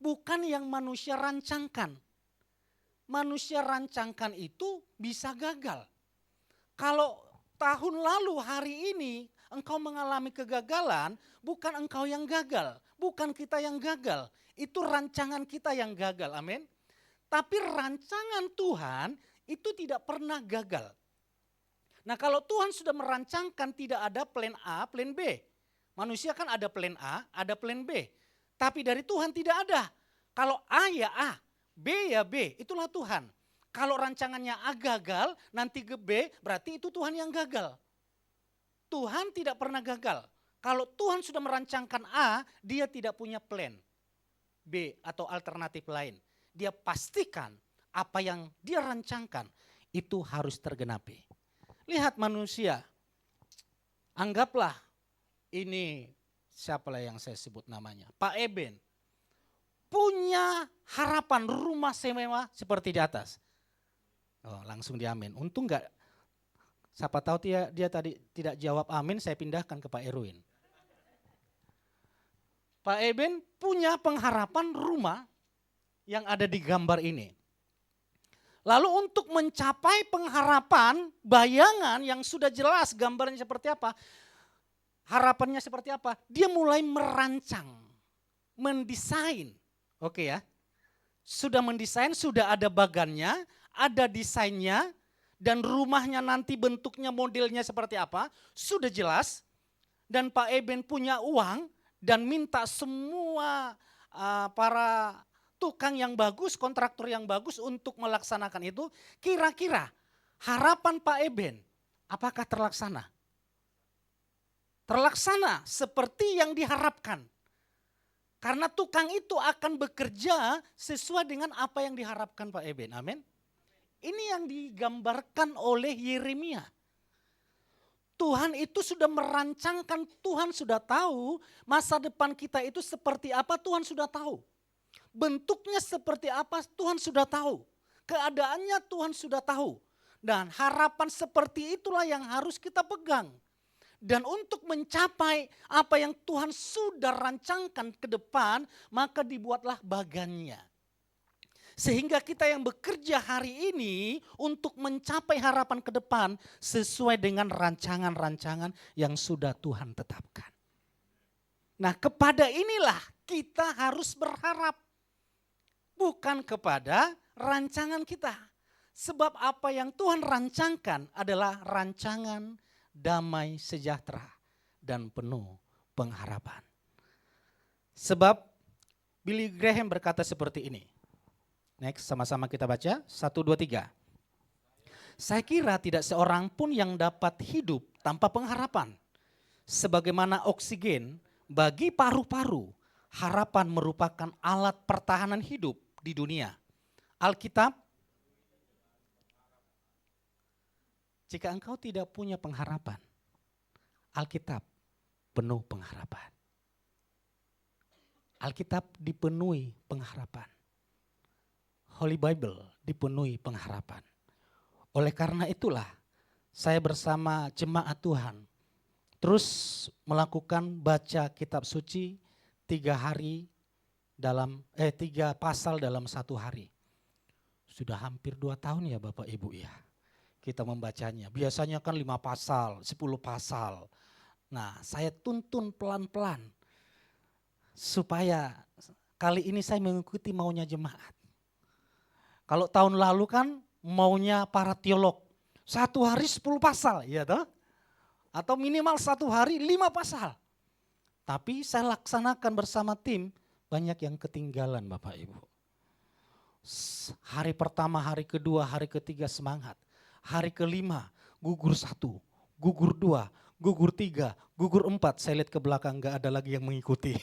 S4: Bukan yang manusia rancangkan. Manusia rancangkan itu bisa gagal. Kalau tahun lalu hari ini engkau mengalami kegagalan, bukan engkau yang gagal. Bukan kita yang gagal. Itu rancangan kita yang gagal, amin. Tapi rancangan Tuhan itu tidak pernah gagal. Nah kalau Tuhan sudah merancangkan tidak ada plan A, plan B. Manusia kan ada plan A, ada plan B. Tapi dari Tuhan tidak ada. Kalau A ya A, B ya B, itulah Tuhan. Kalau rancangannya A gagal, nanti ke B berarti itu Tuhan yang gagal. Tuhan tidak pernah gagal. Kalau Tuhan sudah merancangkan A, dia tidak punya plan B atau alternatif lain. Dia pastikan apa yang dia rancangkan itu harus tergenapi. Lihat manusia, anggaplah ini siapalah yang saya sebut namanya, Pak Eben. Punya harapan rumah semewah seperti di atas. Oh, langsung diamin. Untung enggak, siapa tahu dia tadi tidak jawab amin, saya pindahkan ke Pak Erwin. Pak Eben punya pengharapan rumah yang ada di gambar ini. Lalu untuk mencapai pengharapan, bayangan yang sudah jelas gambarnya seperti apa, harapannya seperti apa, dia mulai merancang, mendesain. Oke ya, sudah mendesain, sudah ada bagannya, ada desainnya, dan rumahnya nanti bentuknya modelnya seperti apa, sudah jelas. Dan Pak Eben punya uang dan minta semua para tukang yang bagus, kontraktor yang bagus untuk melaksanakan itu. Kira-kira harapan Pak Eben apakah terlaksana? Terlaksana seperti yang diharapkan. Karena tukang itu akan bekerja sesuai dengan apa yang diharapkan Pak Eben. Amin. Ini yang digambarkan oleh Yeremia. Tuhan itu sudah merancangkan, Tuhan sudah tahu masa depan kita itu seperti apa, Tuhan sudah tahu. Bentuknya seperti apa Tuhan sudah tahu. Keadaannya Tuhan sudah tahu. Dan harapan seperti itulah yang harus kita pegang. Dan untuk mencapai apa yang Tuhan sudah rancangkan ke depan, maka dibuatlah bagannya. Sehingga kita yang bekerja hari ini untuk mencapai harapan ke depan sesuai dengan rancangan-rancangan yang sudah Tuhan tetapkan. Nah kepada inilah kita harus berharap. Bukan kepada rancangan kita. Sebab apa yang Tuhan rancangkan adalah rancangan damai sejahtera dan penuh pengharapan. Sebab Billy Graham berkata seperti ini. Next, sama-sama kita baca. 1, 2, 3. Saya kira tidak seorang pun yang dapat hidup tanpa pengharapan. Sebagaimana oksigen bagi paru-paru, harapan merupakan alat pertahanan hidup di dunia. Alkitab, jika engkau tidak punya pengharapan, Alkitab penuh pengharapan. Alkitab dipenuhi pengharapan. Holy Bible dipenuhi pengharapan. Oleh karena itulah saya bersama jemaat Tuhan terus melakukan baca kitab suci 3 pasal dalam 1 hari. Sudah hampir 2 tahun ya Bapak Ibu ya. Kita membacanya. Biasanya kan 5 pasal, 10 pasal. Nah, saya tuntun pelan-pelan supaya kali ini saya mengikuti maunya jemaat. Kalau tahun lalu kan maunya para teolog. 1 hari 10 pasal, ya toh? Atau minimal 1 hari 5 pasal. Tapi saya laksanakan bersama tim, banyak yang ketinggalan Bapak Ibu. Hari pertama, hari kedua, hari ketiga semangat. Hari kelima gugur 1, gugur 2, gugur 3, gugur 4. Saya lihat ke belakang gak ada lagi yang mengikuti.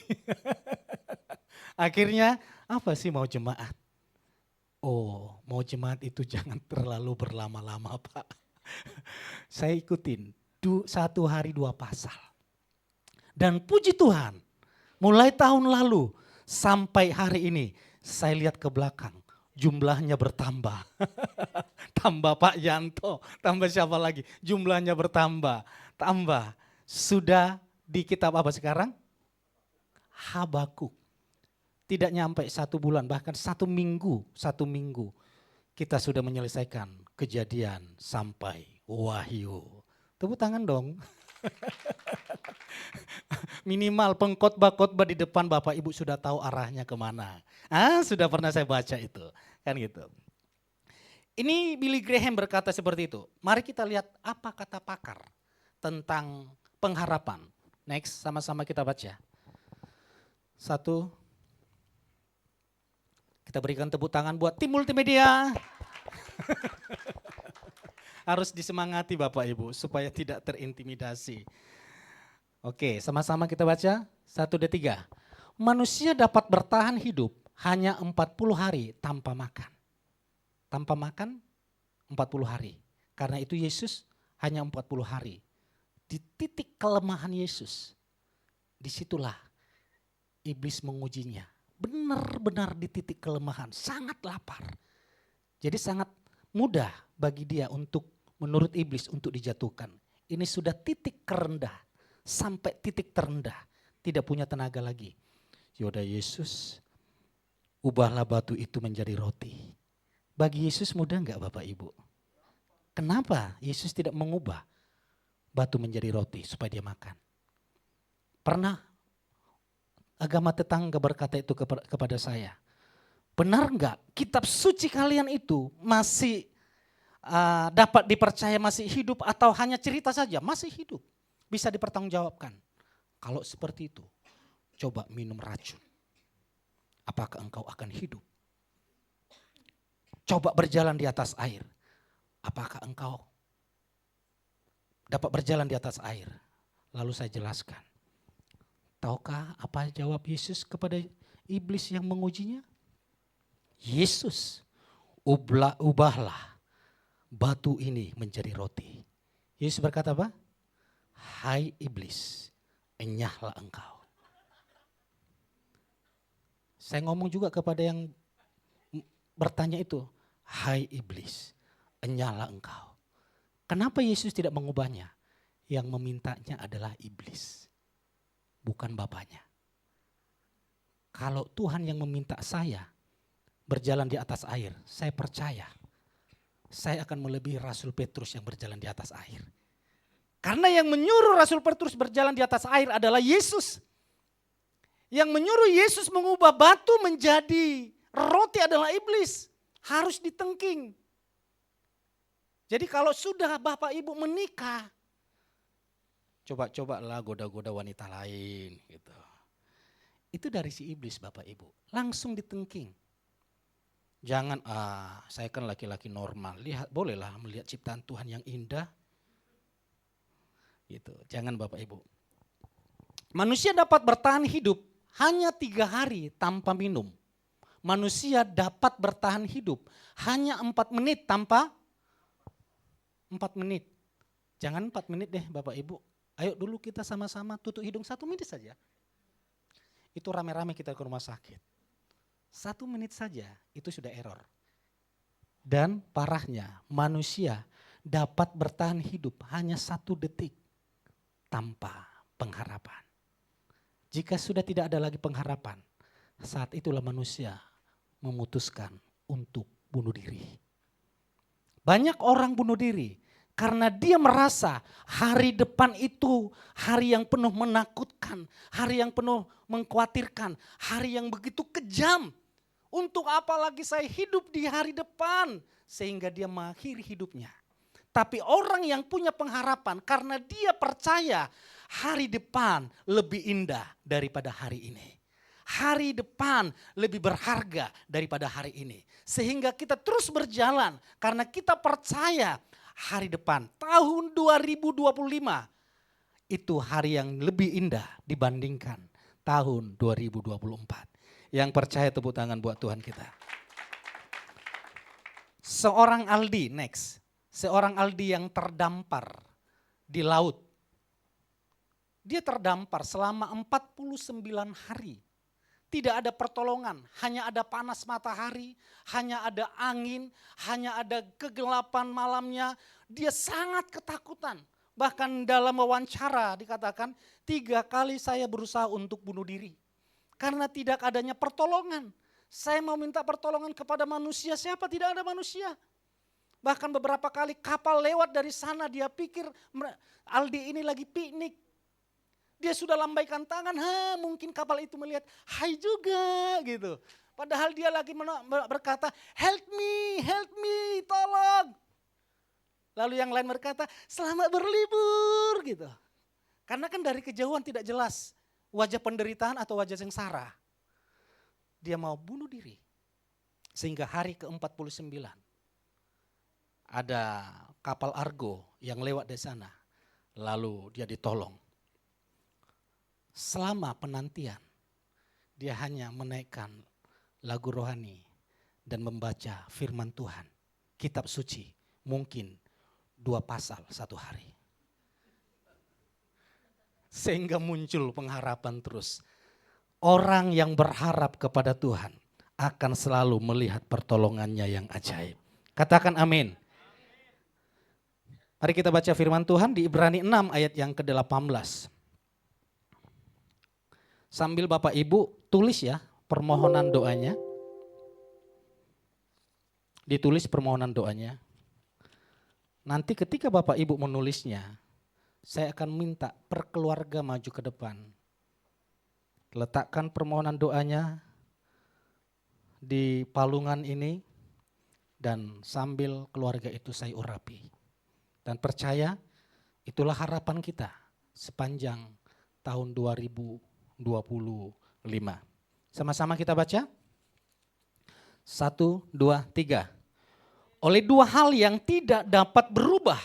S4: Akhirnya apa sih mau jemaat? Oh, mau jemaat itu jangan terlalu berlama-lama Pak. Saya ikutin 1 hari 2 pasal. Dan puji Tuhan, mulai tahun lalu sampai hari ini saya lihat ke belakang, jumlahnya bertambah. Tambah Pak Yanto, tambah siapa lagi? Jumlahnya bertambah, tambah. Sudah di kitab apa sekarang? Habakuk. Tidak nyampe 1 bulan, bahkan 1 minggu kita sudah menyelesaikan Kejadian sampai Wahyu. Tepuk tangan dong. Minimal pengkhotbah-khotbah di depan Bapak Ibu sudah tahu arahnya kemana. Sudah pernah saya baca itu, kan gitu. Ini Billy Graham berkata seperti itu. Mari kita lihat apa kata pakar tentang pengharapan. Next, sama-sama kita baca. 1. Kita berikan tepuk tangan buat tim multimedia. Harus disemangati Bapak Ibu supaya tidak terintimidasi. Oke, sama-sama kita baca. 1, 2, 3. Manusia dapat bertahan hidup hanya 40 hari tanpa makan. Tanpa makan 40 hari. Karena itu Yesus hanya 40 hari. Di titik kelemahan Yesus, disitulah iblis mengujinya. Benar-benar di titik kelemahan, sangat lapar. Jadi sangat mudah bagi dia untuk menurut iblis untuk dijatuhkan. Ini sudah titik terendah, sampai titik terendah, tidak punya tenaga lagi. Yaudah Yesus, ubahlah batu itu menjadi roti. Bagi Yesus mudah enggak Bapak Ibu? Kenapa Yesus tidak mengubah batu menjadi roti supaya dia makan? Pernah agama tetangga berkata itu kepada saya. Benar enggak kitab suci kalian itu masih dapat dipercaya masih hidup atau hanya cerita saja? Masih hidup, bisa dipertanggungjawabkan. Kalau seperti itu, coba minum racun. Apakah engkau akan hidup? Coba berjalan di atas air. Apakah engkau dapat berjalan di atas air? Lalu saya jelaskan. Tahukah apa jawab Yesus kepada iblis yang mengujinya? Yesus, ubahlah batu ini menjadi roti. Yesus berkata apa? Hai iblis, enyahlah engkau. Saya ngomong juga kepada yang bertanya itu, hai iblis, enyahlah engkau. Kenapa Yesus tidak mengubahnya? Yang memintanya adalah iblis, bukan Bapaknya. Kalau Tuhan yang meminta saya berjalan di atas air, saya percaya saya akan melebihi Rasul Petrus yang berjalan di atas air. Karena yang menyuruh Rasul Petrus berjalan di atas air adalah Yesus. Yang menyuruh Yesus mengubah batu menjadi roti adalah iblis. Harus ditengking. Jadi kalau sudah Bapak Ibu menikah, coba-cobalah goda-goda wanita lain gitu. Itu dari si iblis Bapak Ibu. Langsung ditengking. Jangan, saya kan laki-laki normal. Lihat, bolehlah melihat ciptaan Tuhan yang indah. Gitu. Jangan Bapak Ibu. Manusia dapat bertahan hidup hanya 3 hari tanpa minum. Manusia dapat bertahan hidup hanya 4 menit tanpa 4 menit. Jangan 4 menit deh Bapak Ibu. Ayo dulu kita sama-sama tutup hidung 1 menit saja. Itu rame-rame kita ke rumah sakit. 1 menit saja itu sudah error. Dan parahnya manusia dapat bertahan hidup hanya 1 detik tanpa pengharapan. Jika sudah tidak ada lagi pengharapan, saat itulah manusia memutuskan untuk bunuh diri. Banyak orang bunuh diri karena dia merasa hari depan itu hari yang penuh menakutkan, hari yang penuh mengkhawatirkan, hari yang begitu kejam. Untuk apa lagi saya hidup di hari depan? Sehingga dia mengakhiri hidupnya. Tapi orang yang punya pengharapan karena dia percaya hari depan lebih indah daripada hari ini. Hari depan lebih berharga daripada hari ini. Sehingga kita terus berjalan karena kita percaya hari depan tahun 2025 itu hari yang lebih indah dibandingkan tahun 2024. Yang percaya tepuk tangan buat Tuhan kita. Seorang Aldi, next. Seorang Aldi yang terdampar di laut. Dia terdampar selama 49 hari. Tidak ada pertolongan, hanya ada panas matahari, hanya ada angin, hanya ada kegelapan malamnya. Dia sangat ketakutan. Bahkan dalam wawancara dikatakan 3 kali saya berusaha untuk bunuh diri. Karena tidak adanya pertolongan. Saya mau minta pertolongan kepada manusia, siapa? Tidak ada manusia. Bahkan beberapa kali kapal lewat dari sana, dia pikir Aldi ini lagi piknik. Dia sudah lambaikan tangan, mungkin kapal itu melihat, hai juga gitu. Padahal dia lagi berkata, help me, tolong. Lalu yang lain berkata, selamat berlibur gitu. Karena kan dari kejauhan tidak jelas wajah penderitaan atau wajah sengsara. Dia mau bunuh diri. Sehingga hari ke-49 ada kapal Argo yang lewat di sana. Lalu dia ditolong. Selama penantian, dia hanya menaikkan lagu rohani dan membaca firman Tuhan, kitab suci, mungkin 2 pasal 1 hari. Sehingga muncul pengharapan terus. Orang yang berharap kepada Tuhan akan selalu melihat pertolongannya yang ajaib. Katakan amin. Mari kita baca firman Tuhan di Ibrani 6 ayat yang ke-18. Sambil Bapak Ibu tulis ya permohonan doanya. Ditulis permohonan doanya. Nanti ketika Bapak Ibu menulisnya, saya akan minta per keluarga maju ke depan. Letakkan permohonan doanya di palungan ini dan sambil keluarga itu saya urapi. Dan percaya itulah harapan kita sepanjang tahun 2025. Sama-sama kita baca. 1, 2, 3. Oleh 2 hal yang tidak dapat berubah,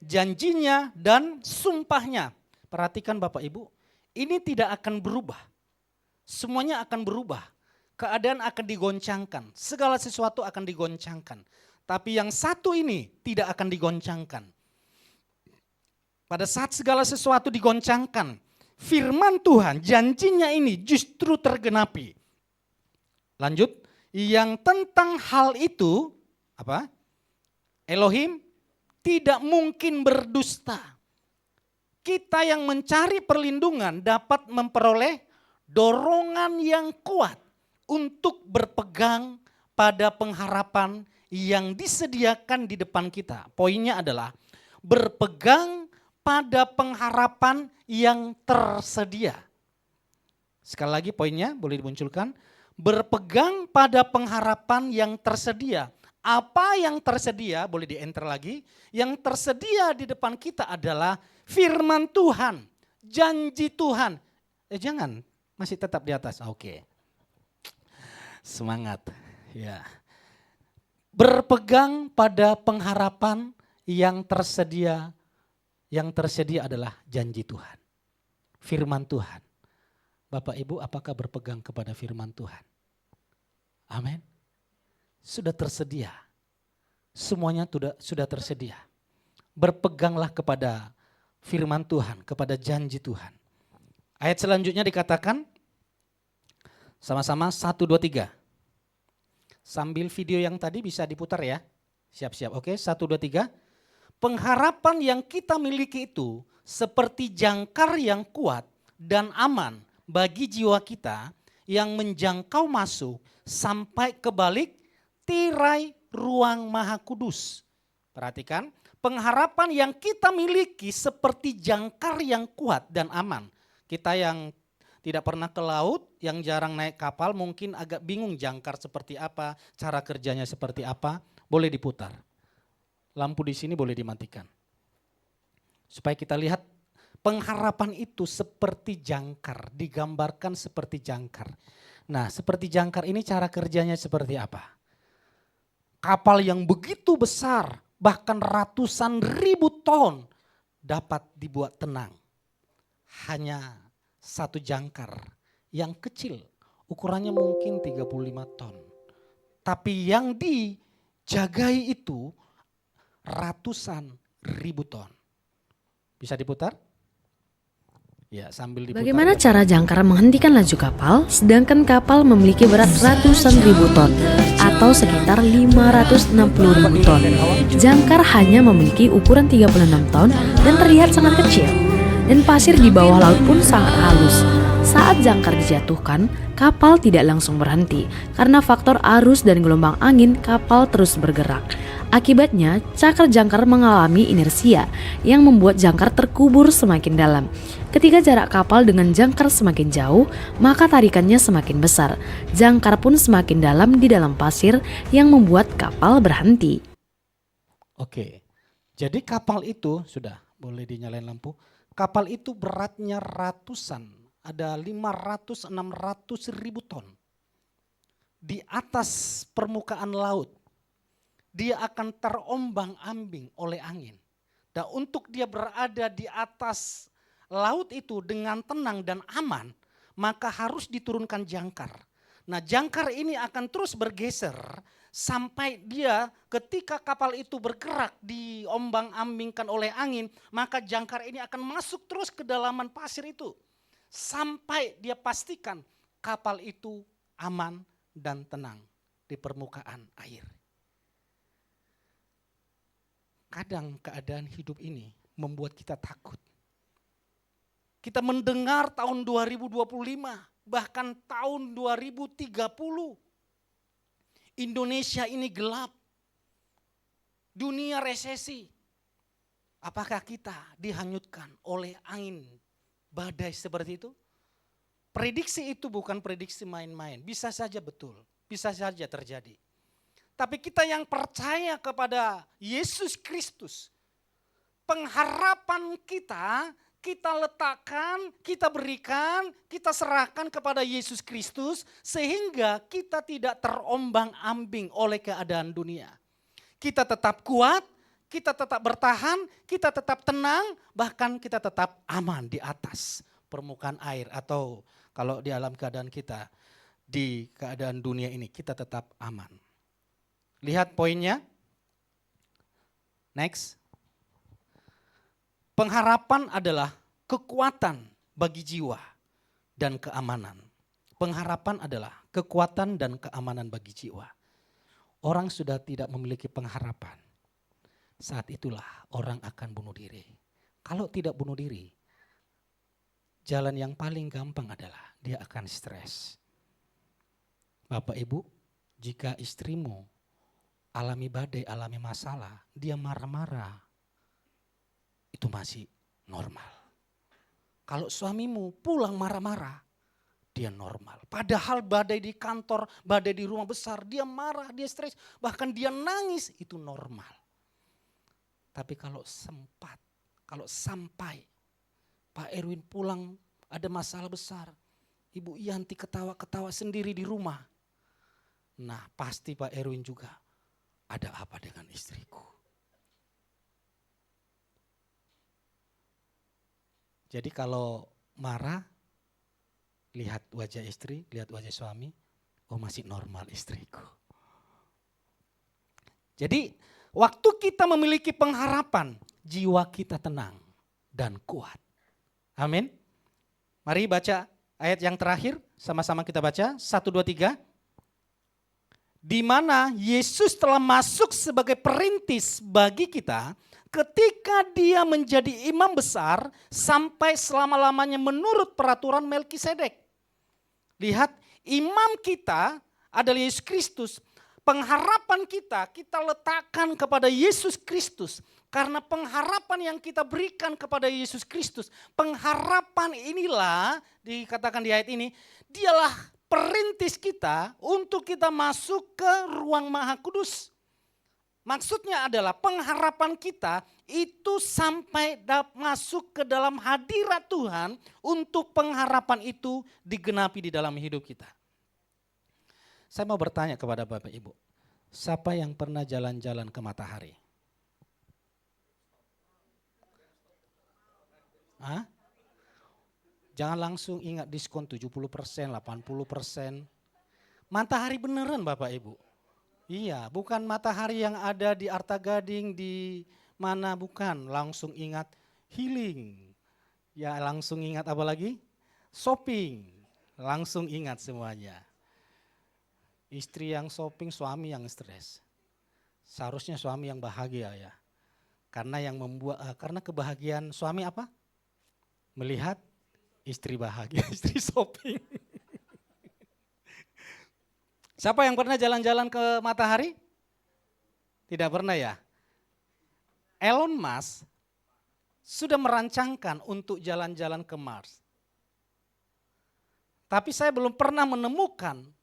S4: janjinya dan sumpahnya. Perhatikan Bapak Ibu, ini tidak akan berubah. Semuanya akan berubah. Keadaan akan digoncangkan, segala sesuatu akan digoncangkan. Tapi yang satu ini tidak akan digoncangkan. Pada saat segala sesuatu digoncangkan, firman Tuhan, janjinya ini justru tergenapi. Lanjut, yang tentang hal itu, apa? Elohim tidak mungkin berdusta. Kita yang mencari perlindungan dapat memperoleh dorongan yang kuat untuk berpegang pada pengharapan yang disediakan di depan kita. Poinnya adalah berpegang pada pengharapan yang tersedia. Sekali lagi poinnya boleh dimunculkan. Berpegang pada pengharapan yang tersedia. Apa yang tersedia, boleh di-enter lagi. Yang tersedia di depan kita adalah firman Tuhan, janji Tuhan. Jangan, masih tetap di atas. Oke. Semangat. Ya. Berpegang pada pengharapan yang tersedia. Yang tersedia adalah janji Tuhan. Firman Tuhan. Bapak Ibu, apakah berpegang kepada firman Tuhan? Amin. Sudah tersedia. Semuanya sudah tersedia. Berpeganglah kepada firman Tuhan, kepada janji Tuhan. Ayat selanjutnya dikatakan, sama-sama 1, 2, 3. Sambil video yang tadi bisa diputar ya. Siap-siap, oke 1, 2, 3. Pengharapan yang kita miliki itu seperti jangkar yang kuat dan aman bagi jiwa kita yang menjangkau masuk sampai ke balik tirai ruang maha kudus. Perhatikan, pengharapan yang kita miliki seperti jangkar yang kuat dan aman. Kita yang tidak pernah ke laut, yang jarang naik kapal mungkin agak bingung jangkar seperti apa, cara kerjanya seperti apa. Boleh diputar. Lampu di sini boleh dimatikan. Supaya kita lihat pengharapan itu seperti jangkar, digambarkan seperti jangkar. Nah, seperti jangkar ini cara kerjanya seperti apa? Kapal yang begitu besar, bahkan ratusan ribu ton dapat dibuat tenang. Hanya satu jangkar yang kecil, ukurannya mungkin 35 ton. Tapi yang dijagai itu ratusan ribu ton. Bisa diputar? Ya, sambil diputar.
S5: Bagaimana cara jangkar menghentikan laju kapal, sedangkan kapal memiliki berat ratusan ribu ton atau sekitar 560 ribu ton. Jangkar hanya memiliki ukuran 36 ton dan terlihat sangat kecil. Dan pasir di bawah laut pun sangat halus. Saat jangkar dijatuhkan, kapal tidak langsung berhenti. Karena faktor arus dan gelombang angin, kapal terus bergerak. Akibatnya, cakar jangkar mengalami inersia yang membuat jangkar terkubur semakin dalam. Ketika jarak kapal dengan jangkar semakin jauh, maka tarikannya semakin besar. Jangkar pun semakin dalam di dalam pasir yang membuat kapal berhenti.
S4: Oke, jadi kapal itu, sudah boleh dinyalain lampu. Kapal itu beratnya ratusan, ada 500-600 ribu ton. Di atas permukaan laut, dia akan terombang-ambing oleh angin. Dan untuk dia berada di atas laut itu dengan tenang dan aman, maka harus diturunkan jangkar. Nah, jangkar ini akan terus bergeser sampai dia ketika kapal itu bergerak diombang-ambingkan oleh angin, maka jangkar ini akan masuk terus ke dalaman pasir itu. Sampai dia pastikan kapal itu aman dan tenang di permukaan air. Kadang keadaan hidup ini membuat kita takut. Kita mendengar tahun 2025, bahkan tahun 2030. Indonesia ini gelap. Dunia resesi. Apakah kita dihanyutkan oleh angin badai seperti itu? Prediksi itu bukan prediksi main-main. Bisa saja betul, bisa saja terjadi. Tapi kita yang percaya kepada Yesus Kristus, pengharapan kita letakkan, kita berikan, kita serahkan kepada Yesus Kristus sehingga kita tidak terombang-ambing oleh keadaan dunia. Kita tetap kuat, kita tetap bertahan, kita tetap tenang, bahkan kita tetap aman di atas permukaan air atau kalau di alam keadaan kita, di keadaan dunia ini kita tetap aman. Lihat poinnya. Next. Pengharapan adalah kekuatan bagi jiwa dan keamanan. Pengharapan adalah kekuatan dan keamanan bagi jiwa. Orang sudah tidak memiliki pengharapan. Saat itulah orang akan bunuh diri. Kalau tidak bunuh diri, jalan yang paling gampang adalah dia akan stres. Bapak Ibu, jika istrimu alami badai, alami masalah, dia marah-marah, itu masih normal. Kalau suamimu pulang marah-marah, dia normal. Padahal badai di kantor, badai di rumah besar, dia marah, dia stres, bahkan dia nangis, itu normal. Tapi kalau sampai Pak Erwin pulang ada masalah besar, Ibu Yanti ketawa-ketawa sendiri di rumah. Nah, pasti Pak Erwin juga, ada apa dengan istriku? Jadi kalau marah, lihat wajah istri, lihat wajah suami, oh masih normal istriku. Jadi waktu kita memiliki pengharapan, jiwa kita tenang dan kuat. Amin. Mari baca ayat yang terakhir, sama-sama kita baca, 1, 2, 3. Di mana Yesus telah masuk sebagai perintis bagi kita ketika dia menjadi imam besar sampai selama-lamanya menurut peraturan Melkisedek. Lihat, imam kita adalah Yesus Kristus. pengharapan kita letakkan kepada Yesus Kristus. Karena pengharapan yang kita berikan kepada Yesus Kristus, pengharapan inilah dikatakan di ayat ini, dialah perintis kita untuk kita masuk ke ruang Maha Kudus. Maksudnya adalah pengharapan kita itu sampai masuk ke dalam hadirat Tuhan untuk pengharapan itu digenapi di dalam hidup kita. Saya mau bertanya kepada Bapak Ibu, siapa yang pernah jalan-jalan ke matahari? Hah? Jangan langsung ingat diskon 70%, 80%. Matahari beneran Bapak Ibu. Iya, bukan matahari yang ada di Arta Gading, di mana, bukan. Langsung ingat healing. Ya langsung ingat apa lagi? Shopping. Langsung ingat semuanya. Istri yang shopping, suami yang stres. Seharusnya suami yang bahagia ya. Karena karena kebahagiaan suami apa? Melihat istri bahagia, istri shopping. Siapa yang pernah jalan-jalan ke matahari? Tidak pernah ya? Elon Musk sudah merancangkan untuk jalan-jalan ke Mars. Tapi saya belum pernah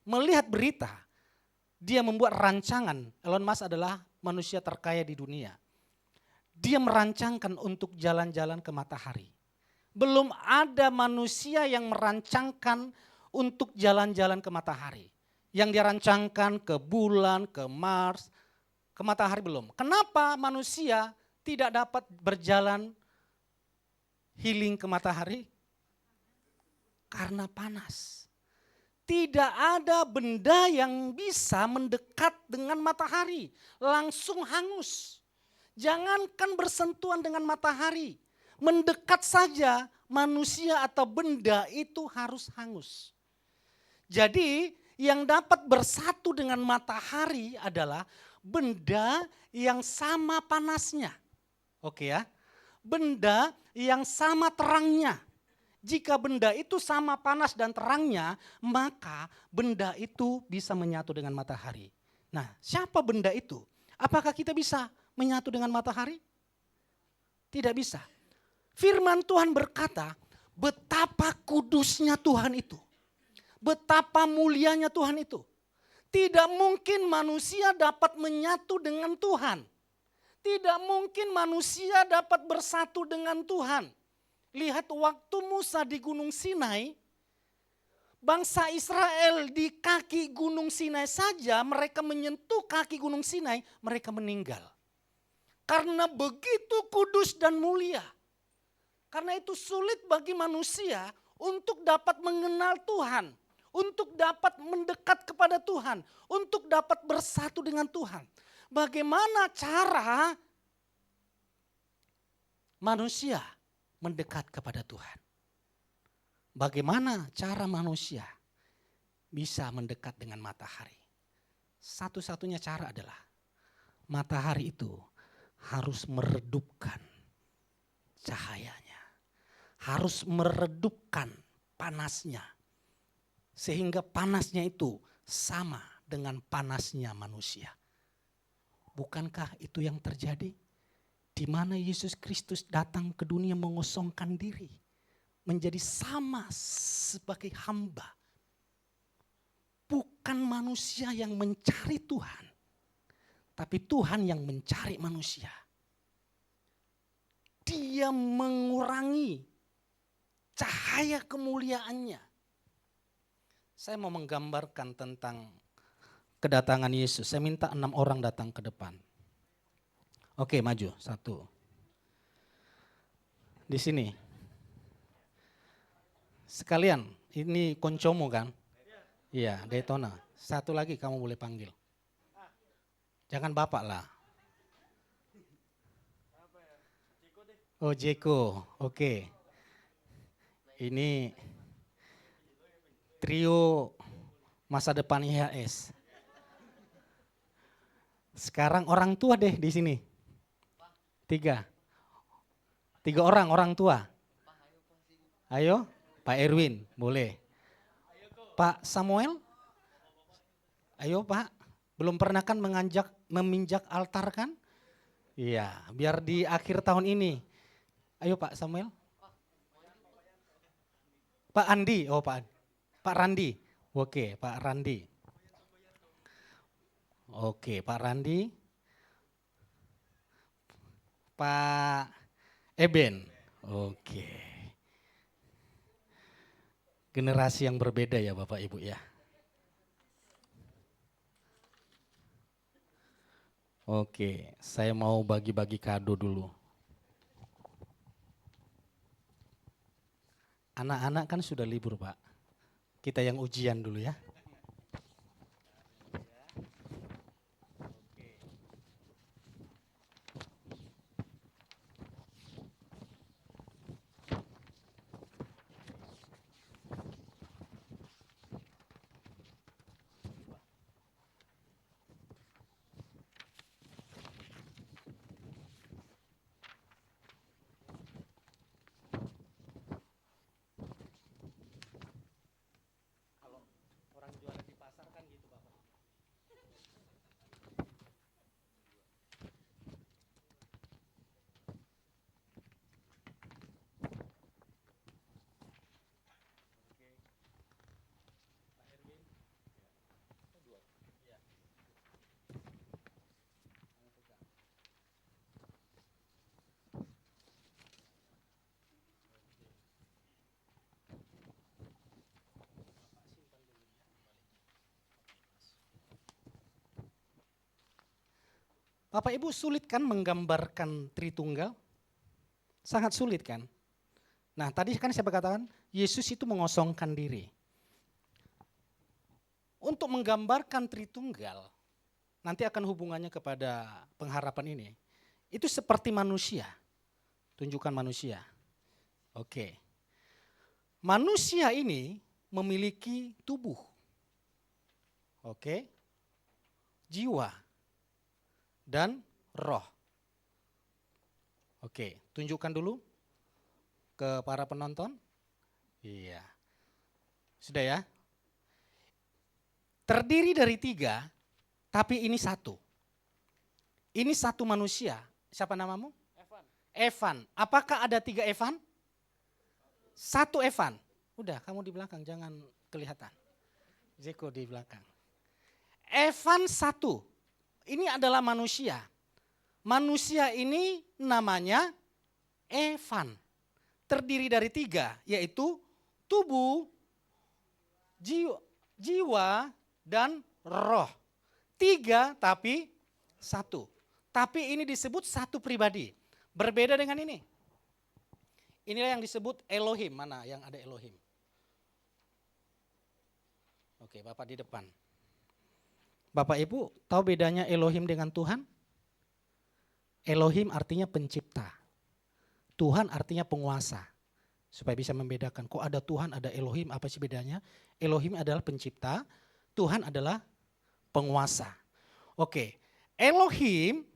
S4: melihat berita, dia membuat rancangan. Elon Musk adalah manusia terkaya di dunia. Dia merancangkan untuk jalan-jalan ke matahari. Belum ada manusia yang merancangkan untuk jalan-jalan ke matahari. Yang dia rancangkan ke bulan, ke Mars, ke matahari belum. Kenapa manusia tidak dapat berjalan healing ke matahari? Karena panas. Tidak ada benda yang bisa mendekat dengan matahari, langsung hangus. Jangankan bersentuhan dengan matahari, mendekat saja manusia atau benda itu harus hangus. Jadi yang dapat bersatu dengan matahari adalah benda yang sama panasnya. Oke ya, benda yang sama terangnya. Jika benda itu sama panas dan terangnya, maka benda itu bisa menyatu dengan matahari. Nah, siapa benda itu? Apakah kita bisa menyatu dengan matahari? Tidak bisa. Firman Tuhan berkata, betapa kudusnya Tuhan itu. Betapa mulianya Tuhan itu. Tidak mungkin manusia dapat menyatu dengan Tuhan. Tidak mungkin manusia dapat bersatu dengan Tuhan. Lihat waktu Musa di Gunung Sinai, bangsa Israel di kaki Gunung Sinai saja, mereka menyentuh kaki Gunung Sinai, mereka meninggal. Karena begitu kudus dan mulia. Karena itu sulit bagi manusia untuk dapat mengenal Tuhan, untuk dapat mendekat kepada Tuhan, untuk dapat bersatu dengan Tuhan. Bagaimana cara manusia mendekat kepada Tuhan? Bagaimana cara manusia bisa mendekat dengan matahari? Satu-satunya cara adalah matahari itu harus meredupkan cahayanya, harus meredupkan panasnya, sehingga panasnya itu sama dengan panasnya manusia. Bukankah itu yang terjadi? Di mana Yesus Kristus datang ke dunia mengosongkan diri, menjadi sama sebagai hamba. Bukan manusia yang mencari Tuhan, tapi Tuhan yang mencari manusia. Dia mengurangi cahaya kemuliaannya. Saya mau menggambarkan tentang kedatangan Yesus. Saya minta 6 orang datang ke depan. Oke, maju. 1. Di sini. Sekalian, ini koncomu kan? Iya, Daytona. 1 lagi kamu boleh panggil. Jangan bapak lah. Oh, Jeko. Oke. Ini trio masa depan IHS. Sekarang orang tua deh di sini. 3 orang tua. Ayo, Pak Erwin, boleh. Pak Samuel, ayo Pak, Belum pernah kan meminjak altar kan? Iya, biar di akhir tahun ini. Ayo Pak Samuel. Pak Andi, oh Pak Randi. Oke, Pak Randi. Oke, Pak Randi. Pak Eben. Oke. Generasi yang berbeda ya Bapak Ibu ya. Oke, saya mau bagi-bagi kado dulu. Anak-anak kan sudah libur Pak. Kita yang ujian dulu ya. Orang jualan di pasar kan gitu Bapak. Bapak Ibu sulit kan menggambarkan Tritunggal? Sangat sulit kan? Nah tadi kan saya berkatakan Yesus itu mengosongkan diri. Untuk menggambarkan Tritunggal, nanti akan hubungannya kepada pengharapan ini. Itu seperti manusia, tunjukkan manusia. Oke, manusia ini memiliki tubuh, oke, jiwa, dan roh. Oke, tunjukkan dulu ke para penonton. Iya, sudah ya. Terdiri dari 3, tapi ini satu. Ini satu manusia. Siapa namamu? Evan. Apakah ada 3 Evan? 1 Evan. Udah, kamu di belakang, jangan kelihatan. Zeko di belakang. Evan 1. Ini adalah manusia. Manusia ini namanya Evan. Terdiri dari 3, yaitu tubuh, jiwa, dan roh. 3 tapi 1. Tapi ini disebut satu pribadi. Berbeda dengan ini. Inilah yang disebut Elohim. Mana yang ada Elohim? Oke, Bapak di depan. Bapak Ibu tahu bedanya Elohim dengan Tuhan? Elohim artinya pencipta. Tuhan artinya penguasa. Supaya bisa membedakan, kok ada Tuhan, ada Elohim, apa sih bedanya? Elohim adalah pencipta, Tuhan adalah penguasa. Oke, Elohim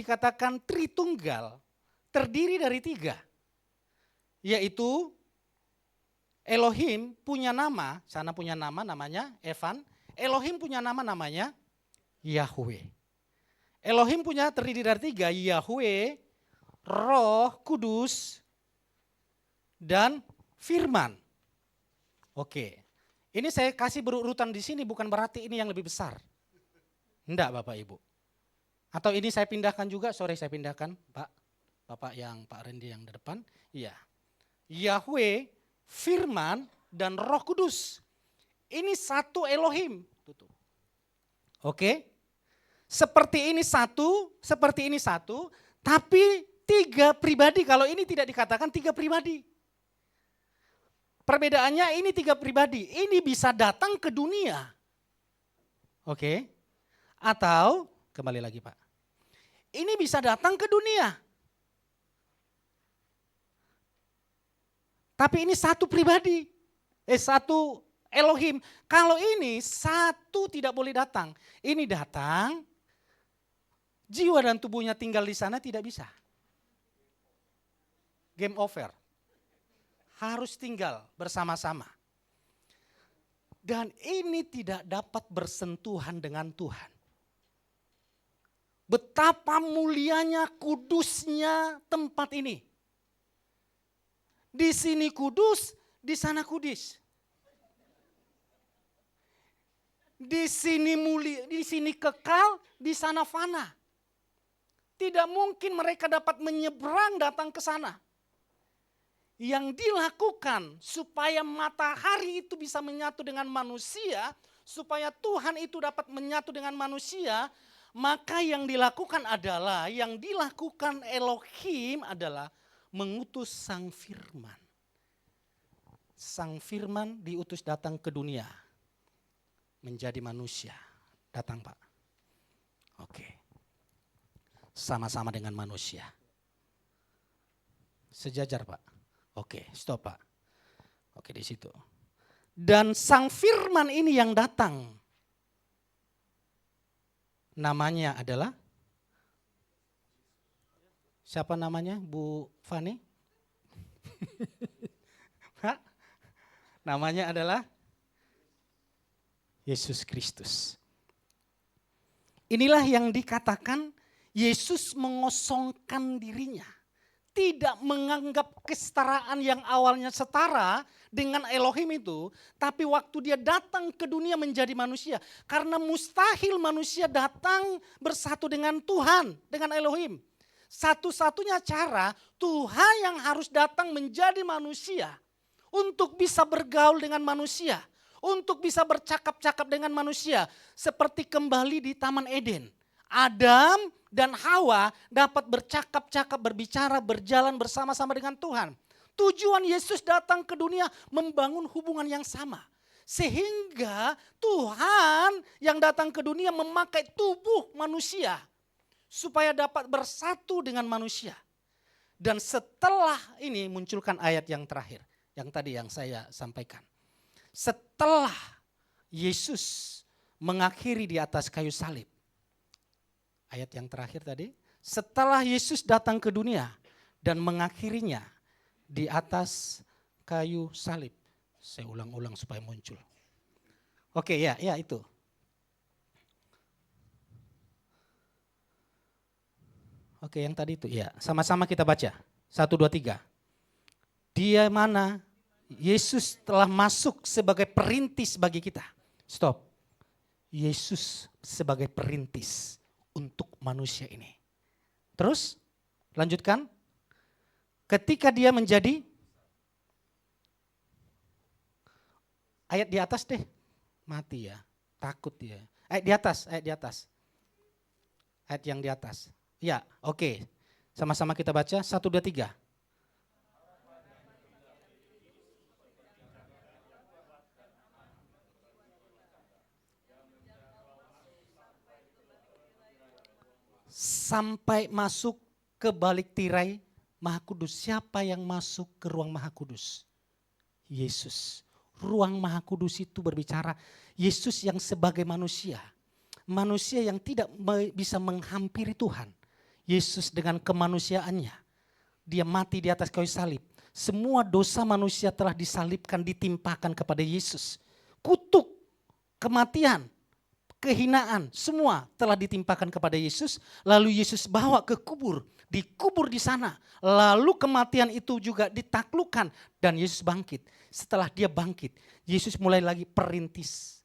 S4: dikatakan Tritunggal, terdiri dari 3. Yaitu Elohim punya nama, sana punya nama namanya Evan. Elohim punya nama namanya Yahweh. Elohim punya terdiri dari 3, Yahweh, Roh Kudus, dan Firman. Oke, ini saya kasih berurutan di sini bukan berarti ini yang lebih besar. Enggak Bapak Ibu. Atau ini saya pindahkan juga, saya pindahkan Pak. Bapak Randy yang di depan. Iya. Yahweh, Firman, dan Roh Kudus. Ini satu Elohim. Tutup. Oke. Seperti ini satu, tapi 3 pribadi. Kalau ini tidak dikatakan 3 pribadi. Perbedaannya ini 3 pribadi. Ini bisa datang ke dunia. Oke. Atau, kembali lagi Pak. Ini bisa datang ke dunia. Tapi ini satu pribadi, satu Elohim. Kalau ini satu tidak boleh datang. Ini datang, jiwa dan tubuhnya tinggal di sana tidak bisa. Game over. Harus tinggal bersama-sama. Dan ini tidak dapat bersentuhan dengan Tuhan. Betapa mulianya, kudusnya tempat ini. Di sini kudus, di sana kudus. Di sini mulia, di sini kekal, di sana fana. Tidak mungkin mereka dapat menyeberang datang ke sana. Yang dilakukan supaya matahari itu bisa menyatu dengan manusia, supaya Tuhan itu dapat menyatu dengan manusia, maka yang dilakukan Elohim adalah mengutus Sang Firman. Sang Firman diutus datang ke dunia, menjadi manusia. Datang Pak. Oke. Sama-sama dengan manusia. Sejajar Pak. Oke, stop Pak. Oke, di situ. Dan Sang Firman ini yang datang, namanya adalah, siapa namanya Bu Fani? Namanya adalah Yesus Kristus. Inilah yang dikatakan Yesus mengosongkan dirinya. Tidak menganggap kesetaraan yang awalnya setara dengan Elohim itu. Tapi waktu dia datang ke dunia menjadi manusia. Karena mustahil manusia datang bersatu dengan Tuhan, dengan Elohim. Satu-satunya cara Tuhan yang harus datang menjadi manusia. Untuk bisa bergaul dengan manusia. Untuk bisa bercakap-cakap dengan manusia. Seperti kembali di Taman Eden. Adam dan Hawa dapat bercakap-cakap, berbicara, berjalan bersama-sama dengan Tuhan. Tujuan Yesus datang ke dunia membangun hubungan yang sama. Sehingga Tuhan yang datang ke dunia memakai tubuh manusia. Supaya dapat bersatu dengan manusia. Dan setelah ini munculkan ayat yang terakhir. Yang tadi yang saya sampaikan. Setelah Yesus mengakhiri di atas kayu salib. Ayat yang terakhir tadi, setelah Yesus datang ke dunia dan mengakhirinya di atas kayu salib. Saya ulang-ulang supaya muncul. Oke, ya itu. Oke, yang tadi itu ya, sama-sama kita baca. 1, 2, 3. Dia mana? Yesus telah masuk sebagai perintis bagi kita. Stop. Yesus sebagai perintis untuk manusia ini. Terus lanjutkan. Ketika dia menjadi, ayat di atas deh, mati ya, takut dia. Ayat di atas. Ayat yang di atas. Ya, oke. Sama-sama kita baca, 1, 2, 3. Sampai masuk ke balik tirai Maha Kudus. Siapa yang masuk ke ruang Maha Kudus? Yesus. Ruang Maha Kudus itu berbicara Yesus yang sebagai manusia. Manusia yang tidak bisa menghampiri Tuhan. Yesus dengan kemanusiaannya. Dia mati di atas kayu salib. Semua dosa manusia telah disalibkan, ditimpakan kepada Yesus. Kutuk, kematian, kehinaan, semua telah ditimpakan kepada Yesus. Lalu Yesus bawa ke kubur, dikubur di sana. Lalu kematian itu juga ditaklukkan dan Yesus bangkit. Setelah dia bangkit, Yesus mulai lagi perintis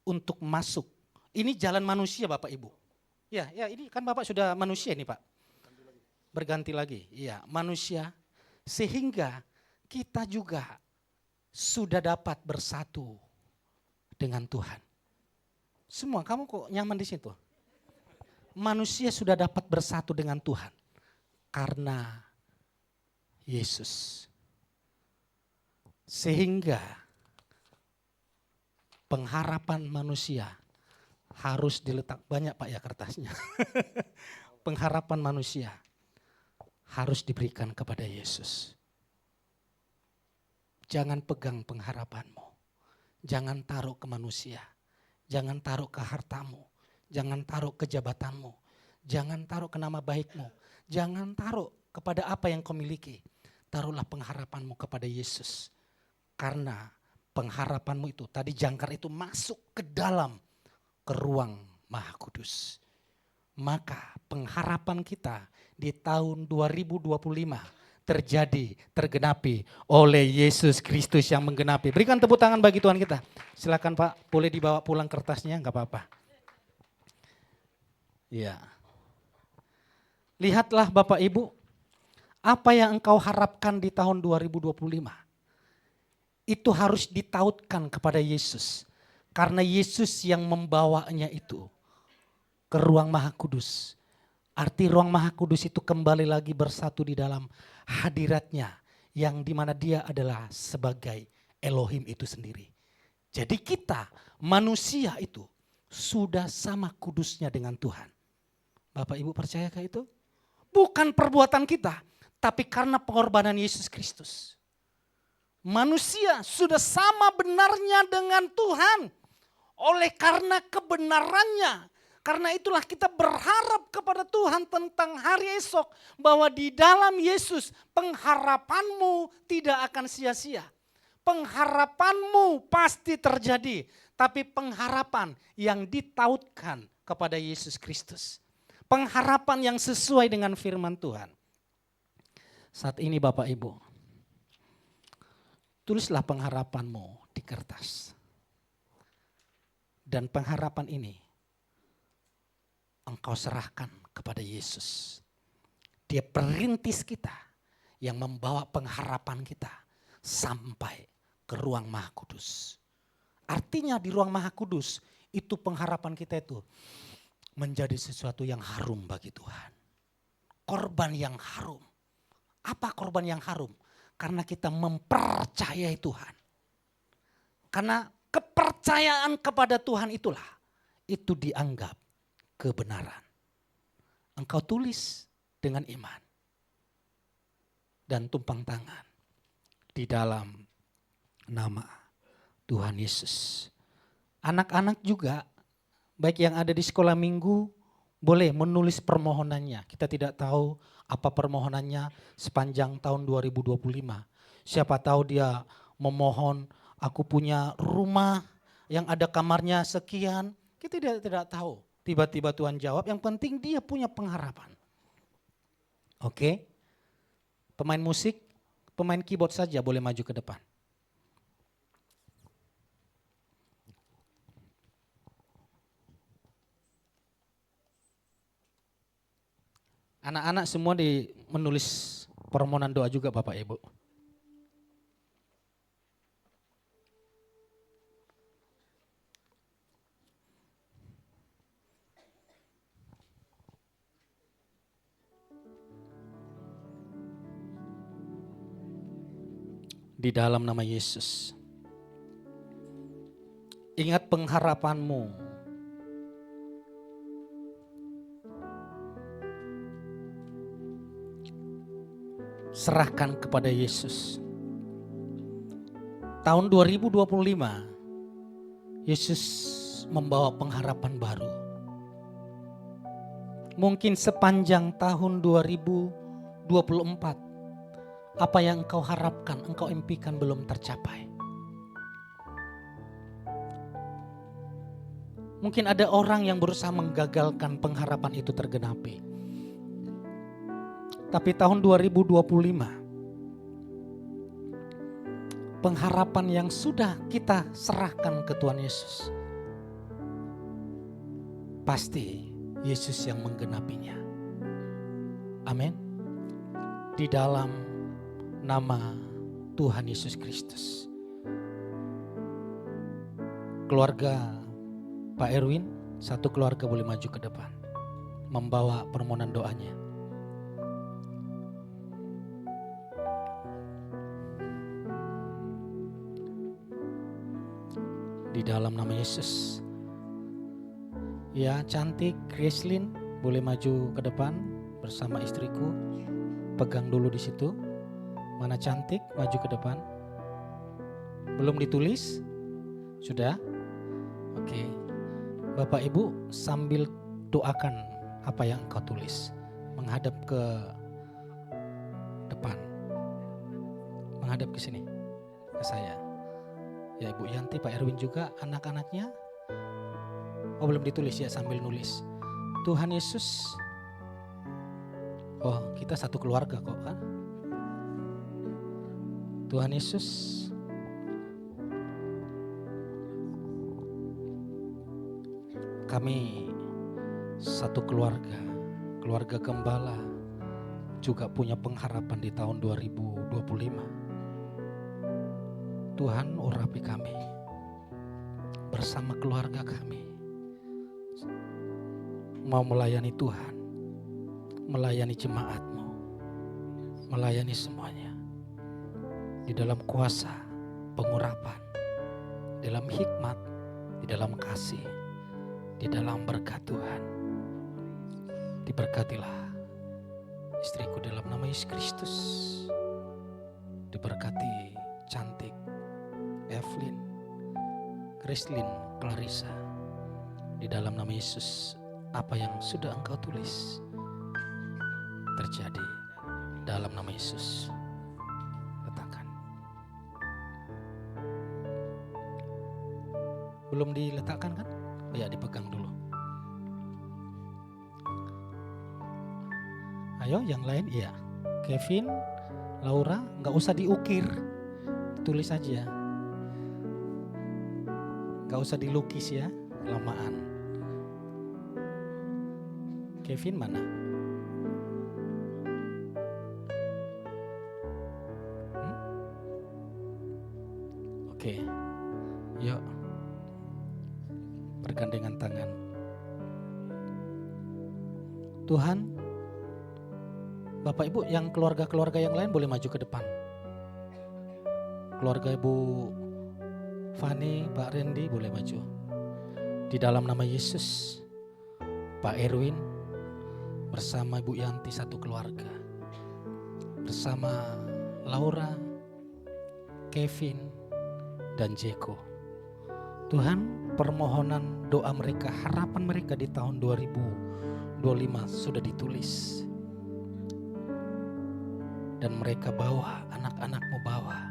S4: untuk masuk. Ini jalan manusia Bapak Ibu. Ya ini kan Bapak sudah manusia ini Pak. Berganti lagi, iya manusia. Sehingga kita juga sudah dapat bersatu dengan Tuhan. Semua, kamu kok nyaman di situ? Manusia sudah dapat bersatu dengan Tuhan. Karena Yesus. Sehingga pengharapan manusia harus diletak, banyak Pak ya kertasnya. Pengharapan manusia harus diberikan kepada Yesus. Jangan pegang pengharapanmu. Jangan taruh ke manusia. Jangan taruh ke hartamu, jangan taruh ke jabatanmu, jangan taruh ke nama baikmu, jangan taruh kepada apa yang kau miliki. Taruhlah pengharapanmu kepada Yesus. Karena pengharapanmu itu, tadi jangkar itu masuk ke dalam, ke ruang Maha Kudus. Maka pengharapan kita di tahun 2025 tergenapi oleh Yesus Kristus yang menggenapi. Berikan tepuk tangan bagi Tuhan kita. Silakan Pak, boleh dibawa pulang kertasnya, enggak apa-apa. Ya. Lihatlah Bapak Ibu, apa yang engkau harapkan di tahun 2025. Itu harus ditautkan kepada Yesus. Karena Yesus yang membawanya itu ke ruang Maha Kudus. Arti ruang Maha Kudus itu kembali lagi bersatu di dalam hadiratnya. Yang dimana dia adalah sebagai Elohim itu sendiri. Jadi kita manusia itu sudah sama kudusnya dengan Tuhan. Bapak Ibu percayakah itu? Bukan perbuatan kita. Tapi karena pengorbanan Yesus Kristus. Manusia sudah sama benarnya dengan Tuhan. Oleh karena kebenarannya. Karena itulah kita berharap kepada Tuhan tentang hari esok. Bahwa di dalam Yesus pengharapanmu tidak akan sia-sia. Pengharapanmu pasti terjadi. Tapi pengharapan yang ditautkan kepada Yesus Kristus. Pengharapan yang sesuai dengan firman Tuhan. Saat ini Bapak Ibu, tulislah pengharapanmu di kertas. Dan pengharapan ini engkau serahkan kepada Yesus. Dia perintis kita yang membawa pengharapan kita sampai ke ruang Maha Kudus. Artinya di ruang Maha Kudus itu pengharapan kita itu menjadi sesuatu yang harum bagi Tuhan. Korban yang harum. Apa korban yang harum? Karena kita mempercayai Tuhan. Karena kepercayaan kepada Tuhan itulah itu dianggap kebenaran. Engkau tulis dengan iman dan tumpang tangan di dalam nama Tuhan Yesus. Anak-anak juga baik yang ada di sekolah minggu boleh menulis permohonannya. Kita tidak tahu apa permohonannya sepanjang tahun 2025. Siapa tahu dia memohon aku punya rumah yang ada kamarnya sekian. Kita tidak tahu. Tiba-tiba Tuhan jawab, yang penting dia punya pengharapan. Oke. Pemain musik, pemain keyboard saja boleh maju ke depan. Anak-anak semua menulis permohonan doa juga Bapak Ibu. Di dalam nama Yesus. Ingat pengharapanmu. Serahkan kepada Yesus. Tahun 2025, Yesus membawa pengharapan baru. Mungkin sepanjang tahun 2024, apa yang engkau harapkan, engkau impikan belum tercapai. Mungkin ada orang yang berusaha menggagalkan pengharapan itu tergenapi. Tapi tahun 2025, pengharapan yang sudah kita serahkan ke Tuhan Yesus, pasti Yesus yang menggenapinya. Amin. Di dalam nama Tuhan Yesus Kristus. Keluarga Pak Erwin, satu keluarga boleh maju ke depan, membawa permohonan doanya. Di dalam nama Yesus. Ya, cantik Kreslin boleh maju ke depan bersama istriku. Pegang dulu di situ. Mana cantik, maju ke depan. Belum ditulis? Sudah? Oke. Bapak Ibu sambil doakan apa yang engkau tulis. Menghadap ke depan. Menghadap ke sini, ke saya. Ya Ibu Yanti, Pak Erwin juga, anak-anaknya. Oh belum ditulis ya, sambil nulis. Tuhan Yesus. Oh kita satu keluarga kok kan. Tuhan Yesus. Kami satu keluarga, keluarga gembala juga punya pengharapan di tahun 2025. Tuhan urapi kami bersama keluarga kami. Mau melayani Tuhan, melayani jemaat-Mu, melayani semuanya. Di dalam kuasa pengurapan, dalam hikmat, di dalam kasih, di dalam berkat Tuhan. Diberkatilah istriku dalam nama Yesus Kristus. Diberkati cantik Evelyn, Kristlyn, Clarissa. Di dalam nama Yesus, apa yang sudah Engkau tulis terjadi dalam nama Yesus. Letakkan. Belum diletakkan kan? Oh ya, dipegang dulu. Ayo yang lain, iya. Kevin, Laura, nggak usah diukir, tulis aja. Nggak usah dilukis ya, kelamaan. Kevin mana? Oke, yuk bergandengan tangan. Tuhan, Bapak Ibu yang keluarga-keluarga yang lain boleh maju ke depan. Keluarga Ibu Fani, Pak Randy boleh maju. Di dalam nama Yesus, Pak Erwin bersama Ibu Yanti satu keluarga, bersama Laura, Kevin, dan Jeko. Tuhan, permohonan doa mereka, harapan mereka di tahun 2025 sudah ditulis. Dan mereka bawa, anak-anakmu bawa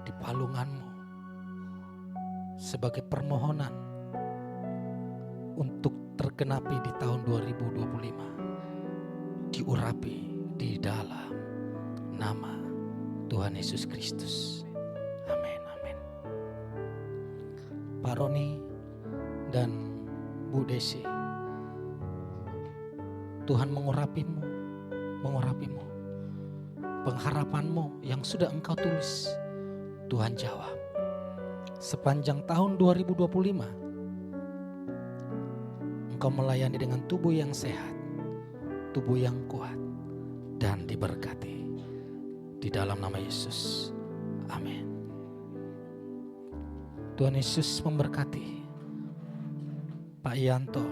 S4: di palunganmu sebagai permohonan untuk tergenapi di tahun 2025. Diurapi di dalam nama Tuhan Yesus Kristus. Amin, amin. Pak Roni dan Bu Desi, Tuhan mengurapimu. Pengharapanmu yang sudah engkau tulis, Tuhan jawab. Sepanjang tahun 2025, engkau melayani dengan tubuh yang sehat, tubuh yang kuat, dan diberkati. Di dalam nama Yesus. Amin. Tuhan Yesus memberkati Pak Yanto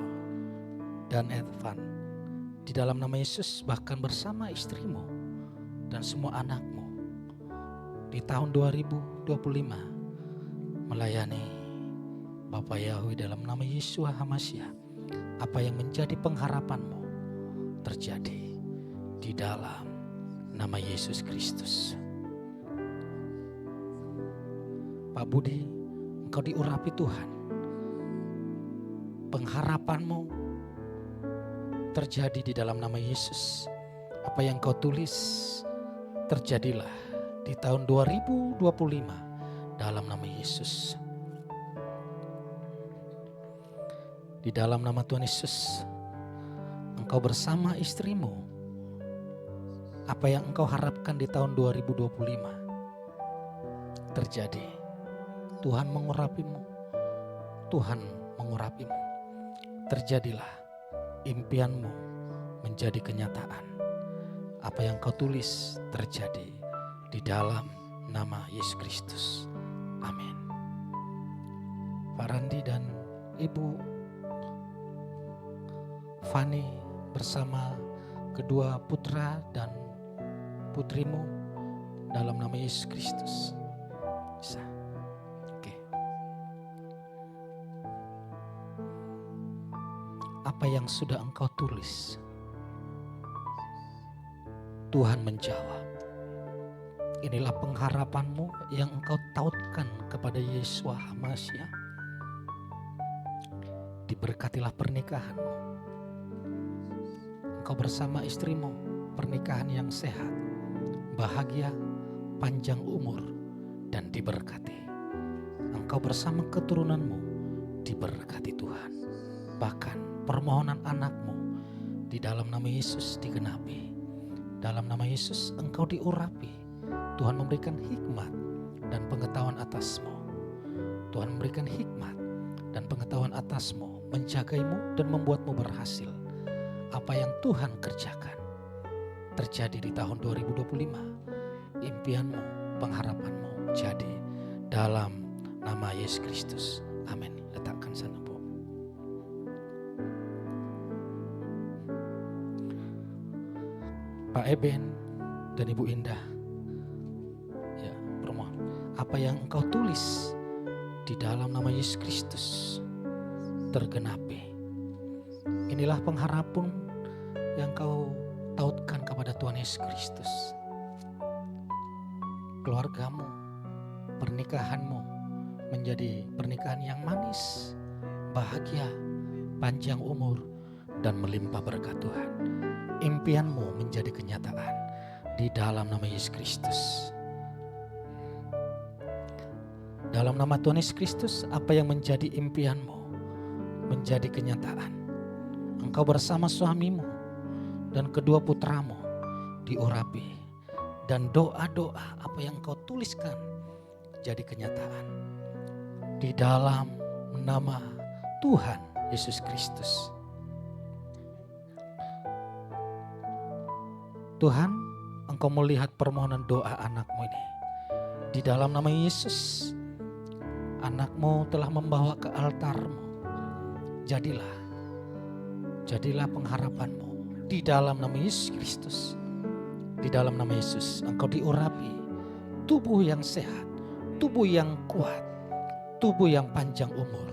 S4: dan Edvan. Di dalam nama Yesus, bahkan bersama istrimu dan semua anakmu. Di tahun 2025 melayani Bapak Yahweh dalam nama Yeshua HaMashiach. Apa yang menjadi pengharapanmu terjadi di dalam nama Yesus Kristus. Pak Budi, engkau diurapi Tuhan. Pengharapanmu terjadi di dalam nama Yesus. Apa yang kau tulis terjadilah di tahun 2025 dalam nama Yesus. Di dalam nama Tuhan Yesus, engkau bersama istrimu. Apa yang engkau harapkan di tahun 2025 terjadi. Tuhan mengurapimu. Tuhan mengurapimu. Terjadilah impianmu menjadi kenyataan. Apa yang kau tulis terjadi di dalam nama Yesus Kristus. Amin. Pak Randi dan Ibu Fani bersama kedua putra dan putrimu dalam nama Yesus Kristus. Bisa. Oke. Apa yang sudah engkau tulis, Tuhan menjawab. Inilah pengharapanmu yang engkau tautkan kepada Yeshua HaMashiach. Diberkatilah pernikahanmu. Engkau bersama istrimu, pernikahan yang sehat, bahagia, panjang umur, dan diberkati. Engkau bersama keturunanmu, diberkati Tuhan. Bahkan permohonan anakmu di dalam nama Yesus digenapi. Dalam nama Yesus engkau diurapi. Tuhan memberikan hikmat dan pengetahuan atasmu. Tuhan memberikan hikmat dan pengetahuan atasmu, menjagaimu dan membuatmu berhasil. Apa yang Tuhan kerjakan terjadi di tahun 2025. Impianmu, pengharapanmu jadi dalam nama Yesus Kristus. Amin. Letakkan sana, Bu. Pak Eben dan Ibu Indah, ya, permohon apa yang engkau tulis di dalam nama Yesus Kristus tergenapi. Inilah pengharapan yang kau tautkan kepada Tuhan Yesus Kristus. Keluargamu, pernikahanmu menjadi pernikahan yang manis, bahagia, panjang umur, dan melimpah berkat Tuhan. Impianmu menjadi kenyataan di dalam nama Yesus Kristus. Dalam nama Tuhan Yesus Kristus, apa yang menjadi impianmu menjadi kenyataan. Engkau bersama suamimu dan kedua putramu diurapi, dan doa-doa apa yang kau tuliskan jadi kenyataan di dalam nama Tuhan Yesus Kristus. Tuhan, engkau melihat permohonan doa anakmu ini. Di dalam nama Yesus, anakmu telah membawa ke altarmu. Jadilah pengharapanmu di dalam nama Yesus Kristus. Di dalam nama Yesus, engkau diurapi tubuh yang sehat, tubuh yang kuat, tubuh yang panjang umur.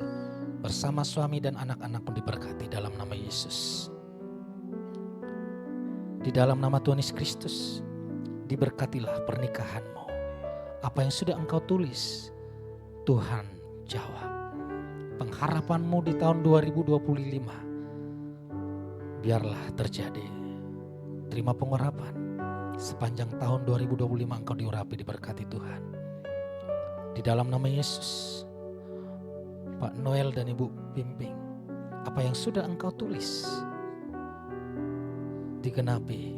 S4: Bersama suami dan anak-anakmu diberkati dalam nama Yesus. Di dalam nama Tuhan Yesus Kristus, diberkatilah pernikahanmu. Apa yang sudah engkau tulis, Tuhan jawab. Pengharapanmu di tahun 2025, biarlah terjadi. Terima pengurapan. Sepanjang tahun 2025 engkau diurapi, diberkati Tuhan. Di dalam nama Yesus, Pak Noel dan Ibu Pimping, apa yang sudah engkau tulis, digenapi.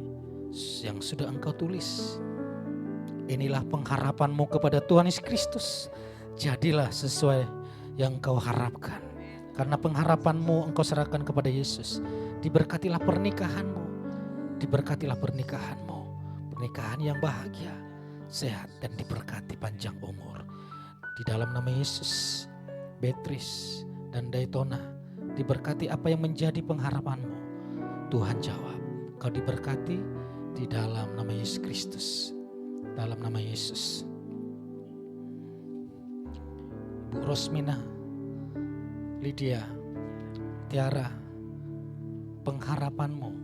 S4: Yang sudah engkau tulis, inilah pengharapanmu kepada Tuhan Yesus Kristus. Jadilah sesuai yang engkau harapkan, karena pengharapanmu engkau serahkan kepada Yesus. Diberkatilah pernikahanmu, diberkatilah pernikahanmu, pernikahan yang bahagia, sehat, dan diberkati panjang umur. Di dalam nama Yesus, Beatrice dan Daytona, diberkati apa yang menjadi pengharapanmu. Tuhan jawab. Kau diberkati di dalam nama Yesus Kristus. Dalam nama Yesus. Bu Rosmina, Lydia, Tiara, pengharapanmu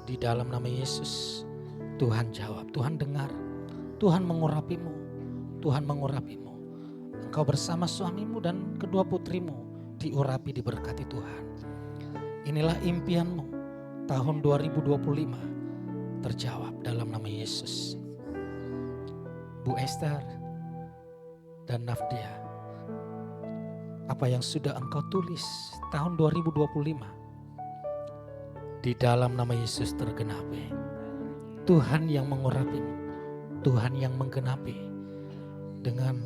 S4: di dalam nama Yesus. Tuhan jawab, Tuhan dengar, Tuhan mengurapimu, Tuhan mengurapimu. Engkau bersama suamimu dan kedua putrimu diurapi, diberkati Tuhan. Inilah impianmu. Tahun 2025 terjawab dalam nama Yesus. Bu Esther dan Nafdia, apa yang sudah engkau tulis tahun 2025 di dalam nama Yesus tergenapi. Tuhan yang mengurapimu, Tuhan yang menggenapi dengan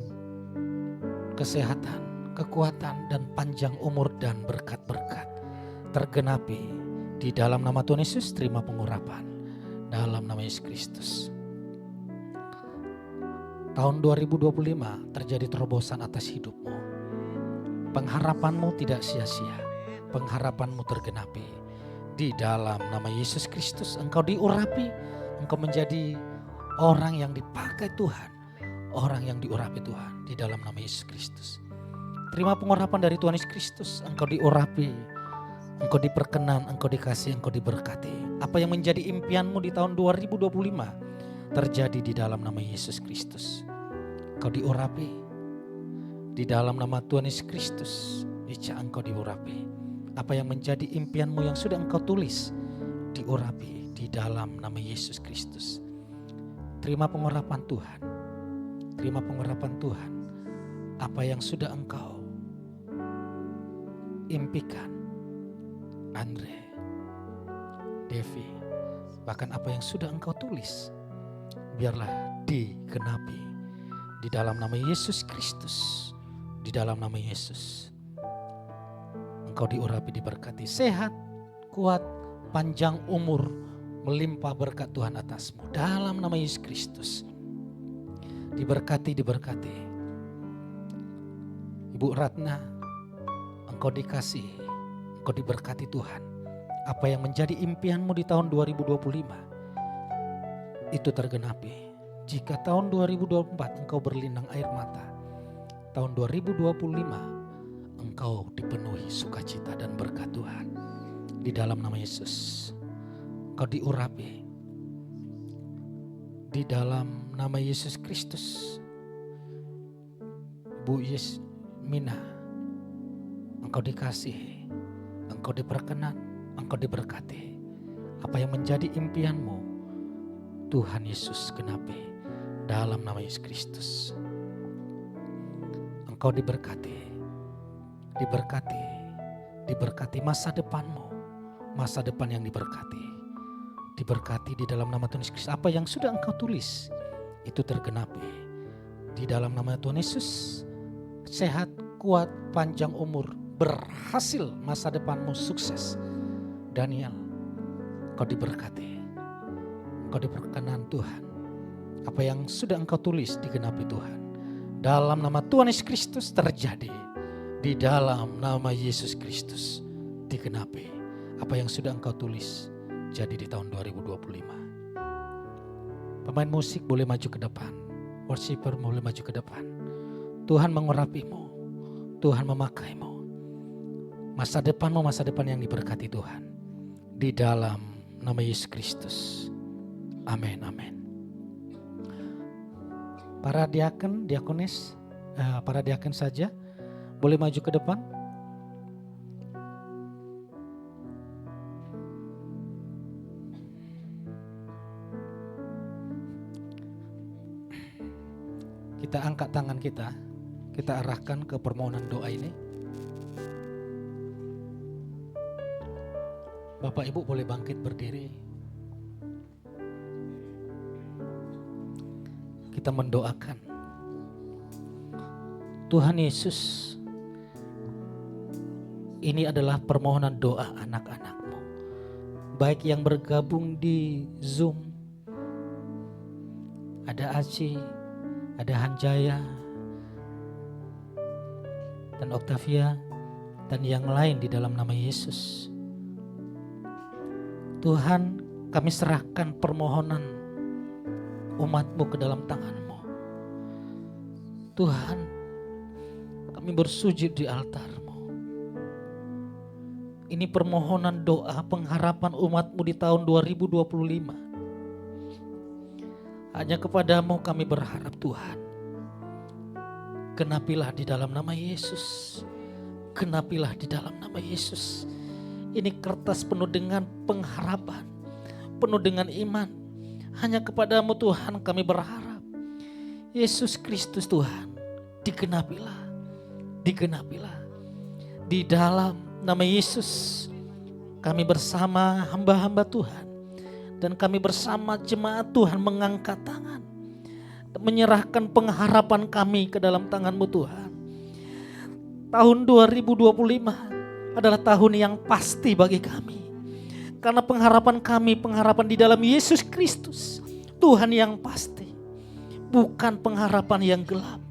S4: kesehatan, kekuatan, dan panjang umur dan berkat-berkat tergenapi. Di dalam nama Tuhan Yesus, terima pengurapan dalam nama Yesus Kristus. Tahun 2025 terjadi terobosan atas hidupmu. Pengharapanmu tidak sia-sia, pengharapanmu tergenapi. Di dalam nama Yesus Kristus engkau diurapi, engkau menjadi orang yang dipakai Tuhan, orang yang diurapi Tuhan di dalam nama Yesus Kristus. Terima pengurapan dari Tuhan Yesus Kristus, engkau diurapi. Engkau diperkenan, engkau dikasih, engkau diberkati. Apa yang menjadi impianmu di tahun 2025 terjadi di dalam nama Yesus Kristus. Engkau diurapi di dalam nama Tuhan Yesus Kristus. Ica engkau diurapi. Apa yang menjadi impianmu yang sudah engkau tulis diurapi di dalam nama Yesus Kristus. Terima pengurapan Tuhan. Terima pengurapan Tuhan. Apa yang sudah engkau impikan, Andre, Devi, bahkan apa yang sudah engkau tulis, biarlah digenapi di dalam nama Yesus Kristus. Di dalam nama Yesus. Engkau diurapi, diberkati, sehat, kuat, panjang umur, melimpah berkat Tuhan atasmu. Dalam nama Yesus Kristus. Diberkati, diberkati. Ibu Ratna, engkau dikasihi, engkau diberkati Tuhan. Apa yang menjadi impianmu di tahun 2025 itu tergenapi. Jika tahun 2024 engkau berlinang air mata, tahun 2025 engkau dipenuhi sukacita dan berkat Tuhan. Di dalam nama Yesus engkau diurapi. Di dalam nama Yesus Kristus. Bu Yesmina, engkau dikasihi, engkau diperkenan, engkau diberkati. Apa yang menjadi impianmu, Tuhan Yesus genapi dalam nama Yesus Kristus. Engkau diberkati, diberkati, diberkati masa depanmu, masa depan yang diberkati. Diberkati di dalam nama Tuhan Yesus Kristus. Apa yang sudah engkau tulis itu tergenapi di dalam nama Tuhan Yesus. Sehat, kuat, panjang umur, berhasil masa depanmu, sukses. Daniel, engkau diberkati, engkau diperkenan Tuhan. Apa yang sudah engkau tulis digenapi Tuhan. Dalam nama Tuhan Yesus Kristus terjadi. Di dalam nama Yesus Kristus digenapi. Apa yang sudah engkau tulis jadi di tahun 2025. Pemain musik boleh maju ke depan. Worshipper boleh maju ke depan. Tuhan mengurapimu. Tuhan memakaimu. Masa depanmu masa depan yang diberkati Tuhan. Di dalam nama Yesus Kristus. Amin, amin. Para diaken, diakonis, para diaken saja boleh maju ke depan. Kita angkat tangan kita arahkan ke permohonan doa ini. Bapak Ibu boleh bangkit berdiri. Kita mendoakan. Tuhan Yesus, ini adalah permohonan doa anak-anak-Mu. Baik yang bergabung di Zoom, ada Aci, ada Hanjaya, dan Octavia, dan yang lain di dalam nama Yesus. Tuhan, kami serahkan permohonan umat-Mu ke dalam tangan-Mu. Tuhan, kami bersujud di altar-Mu. Ini permohonan doa pengharapan umat-Mu di tahun 2025. Hanya kepadamu kami berharap Tuhan. Genapilah di dalam nama Yesus. Genapilah di dalam nama Yesus. Ini kertas penuh dengan pengharapan. Penuh dengan iman. Hanya kepadamu Tuhan kami berharap. Yesus Kristus Tuhan. Digenapilah. Digenapilah. Di dalam nama Yesus. Kami bersama hamba-hamba Tuhan. Dan kami bersama jemaat Tuhan mengangkat tangan. Menyerahkan pengharapan kami ke dalam tangan-Mu Tuhan. Tahun 2025 adalah tahun yang pasti bagi kami. Karena pengharapan kami, pengharapan di dalam Yesus Kristus. Tuhan yang pasti. Bukan pengharapan yang gelap.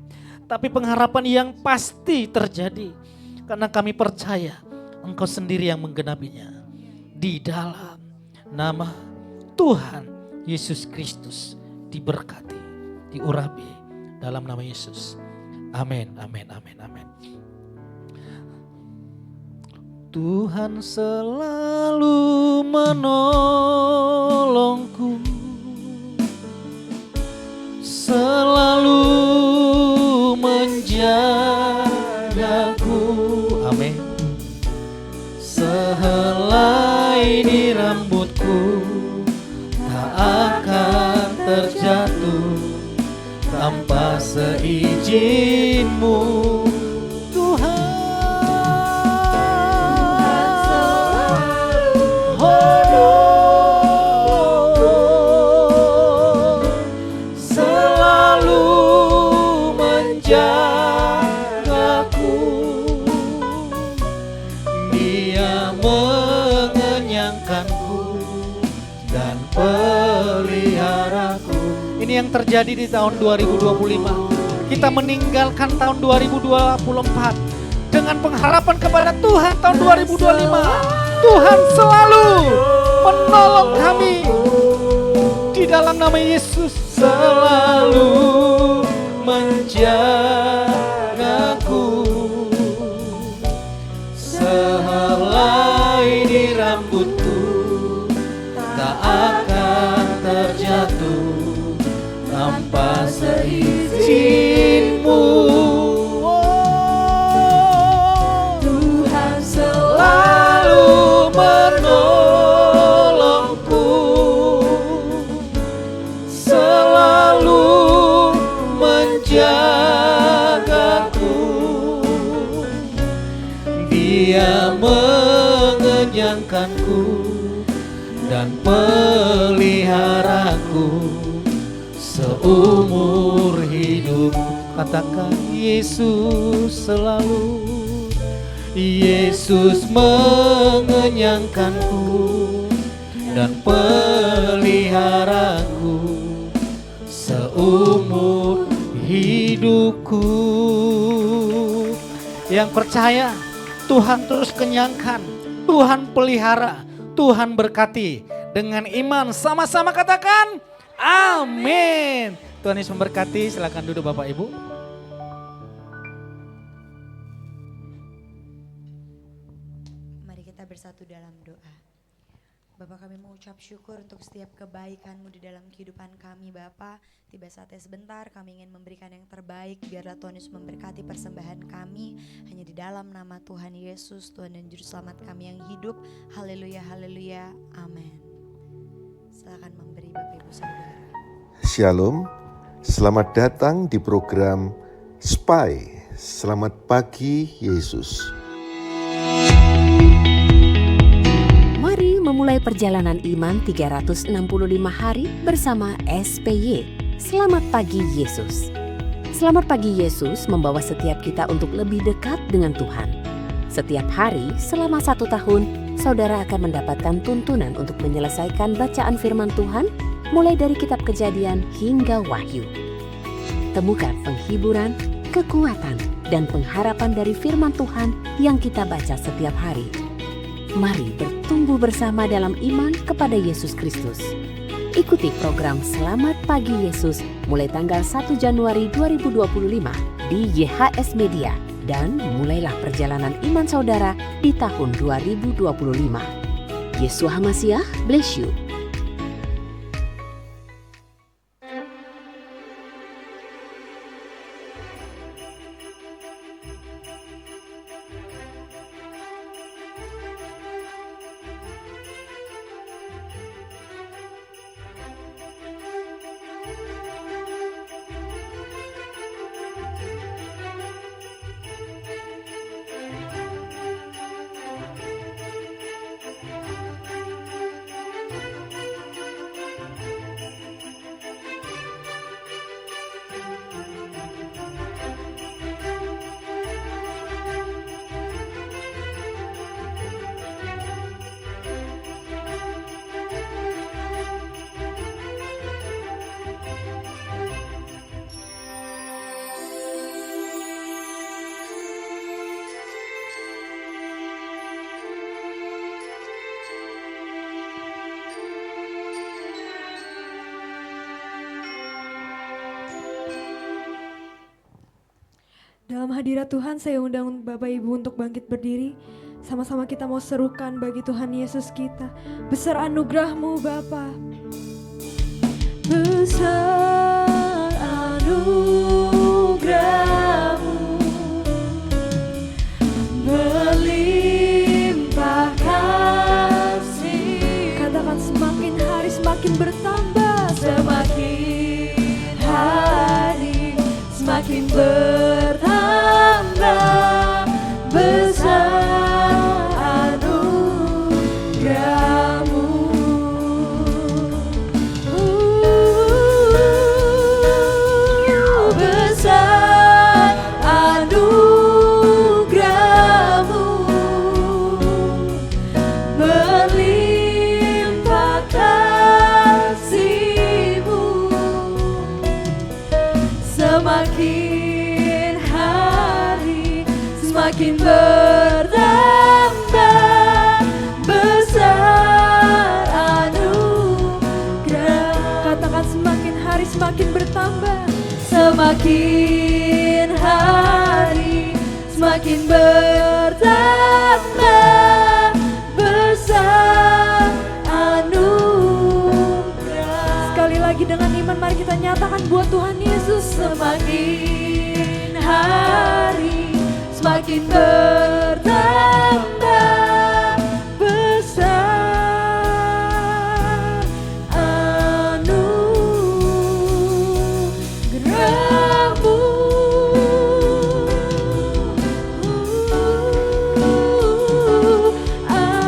S4: Tapi pengharapan yang pasti terjadi. Karena kami percaya Engkau sendiri yang menggenapinya. Di dalam nama Tuhan Yesus Kristus diberkati, diurapi dalam nama Yesus. Amin, amin, amin, amin. Tuhan selalu menolongku seizin-Mu Tuhan. Selalu menjagaku, Dia mengenyangkanku dan peliharaku. Ini yang terjadi di tahun 2025. Kita meninggalkan tahun 2024 dengan pengharapan kepada Tuhan tahun 2025. Tuhan selalu menolong kami. Di dalam nama Yesus selalu menjagaku. Sehelai di rambutku tak akan terjatuh tanpa seizin-Mu. Tuhan selalu menolongku, selalu menjagaku. Dia mengenyangkanku dan peliharaku seumur hidup. Katakan Yesus selalu, Yesus mengenyangkanku dan peliharaku seumur hidupku. Yang percaya, Tuhan terus kenyangkan, Tuhan pelihara, Tuhan berkati. Dengan iman sama-sama katakan amin. Tuhan Yesus memberkati. Silakan duduk Bapak Ibu.
S1: Mari kita bersatu dalam doa. Bapak, kami mengucap syukur untuk setiap kebaikan-Mu di dalam kehidupan kami Bapak. Tiba saatnya sebentar kami ingin memberikan yang terbaik. Biarlah Tuhan Yesus memberkati persembahan kami. Hanya di dalam nama Tuhan Yesus, Tuhan dan Juru Selamat kami yang hidup. Haleluya, haleluya, amin. Silakan memberi Bapak Ibu Saudara.
S6: Shalom, selamat datang di program SPY. Selamat pagi Yesus.
S7: Mari memulai perjalanan iman 365 hari bersama SPY. Selamat pagi Yesus. Selamat pagi Yesus membawa setiap kita untuk lebih dekat dengan Tuhan. Setiap hari selama 1 tahun, saudara akan mendapatkan tuntunan untuk menyelesaikan bacaan firman Tuhan mulai dari kitab Kejadian hingga Wahyu. Temukan penghiburan, kekuatan, dan pengharapan dari firman Tuhan yang kita baca setiap hari. Mari bertumbuh bersama dalam iman kepada Yesus Kristus. Ikuti program Selamat Pagi Yesus mulai tanggal 1 Januari 2025 di YHS Media. Dan mulailah perjalanan iman saudara di tahun 2025. Yeshua HaMashiach bless you.
S2: Dalam hadirat Tuhan, saya undang Bapak Ibu untuk bangkit berdiri. Sama-sama kita mau serukan bagi Tuhan Yesus kita. Besar anugerah-Mu Bapa. Besar anugerah-Mu, berlimpah kasih. Katakan semakin hari semakin bertambah. Semakin hari
S3: semakin bertambah besar anugerah-Mu. Besar anugerah-Mu, berlimpah kasih-Mu, semakin hari semakin bertambah besar anugerah.
S2: Katakan semakin hari semakin bertambah.
S3: Semakin hari semakin bertambah besar anugerah.
S2: Sekali lagi dengan iman mari kita nyatakan buat Tuhan Yesus.
S3: Semakin hari semakin bertambah besar anugerah-Mu.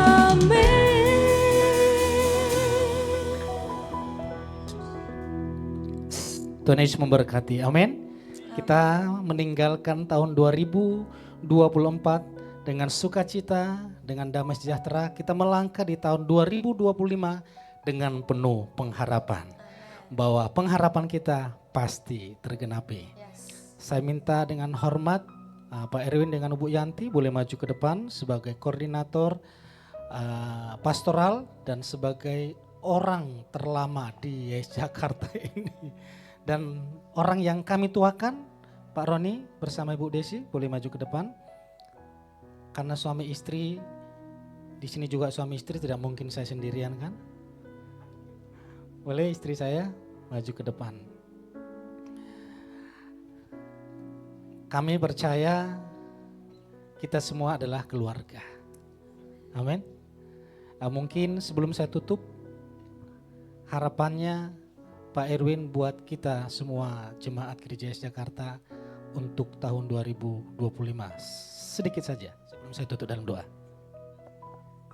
S3: Amin.
S4: Tuhan Yesus memberkati. Amin. Kita meninggalkan tahun 2024 dengan sukacita, dengan damai sejahtera. Kita melangkah di tahun 2025 dengan penuh pengharapan. Bahwa pengharapan kita pasti tergenapi. Saya minta dengan hormat Pak Erwin dengan Ibu Yanti boleh maju ke depan sebagai koordinator pastoral dan sebagai orang terlama di Jakarta ini. Dan orang yang kami tuakan, Pak Roni bersama Ibu Desi boleh maju ke depan. Karena suami istri, di sini juga suami istri tidak mungkin saya sendirian kan. Boleh istri saya maju ke depan. Kami percaya kita semua adalah keluarga. Amin. Mungkin sebelum saya tutup, harapannya Pak Erwin buat kita semua jemaat Gereja Jakarta untuk tahun 2025. Sedikit saja sebelum saya tutup dalam doa.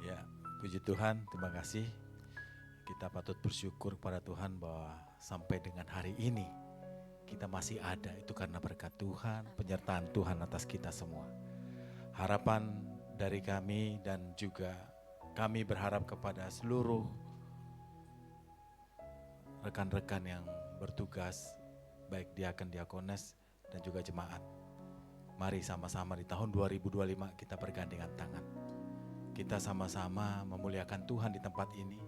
S8: Ya, puji Tuhan, terima kasih. Kita patut bersyukur kepada Tuhan bahwa sampai dengan hari ini kita masih ada. Itu karena berkat Tuhan, penyertaan Tuhan atas kita semua. Harapan dari kami dan juga kami berharap kepada seluruh rekan-rekan yang bertugas, baik diaken, diakones, dan juga jemaat. Mari sama-sama di tahun 2025 kita bergandengan tangan. Kita sama-sama memuliakan Tuhan di tempat ini.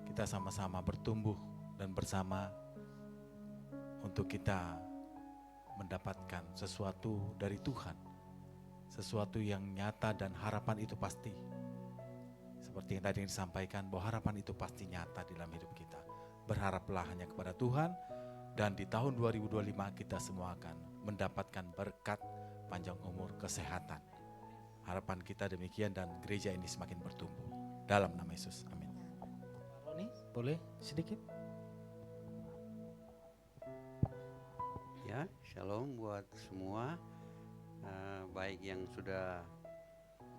S8: Kita sama-sama bertumbuh dan bersama untuk kita mendapatkan sesuatu dari Tuhan. Sesuatu yang nyata dan harapan itu pasti. Seperti yang tadi disampaikan bahwa harapan itu pasti nyata di dalam hidup kita. Berharaplah hanya kepada Tuhan dan di tahun 2025 kita semua akan mendapatkan berkat panjang umur, kesehatan. Harapan kita demikian dan gereja ini semakin bertumbuh. Dalam nama Yesus, amin.
S4: Roni, boleh sedikit?
S9: Ya, shalom buat semua, baik yang sudah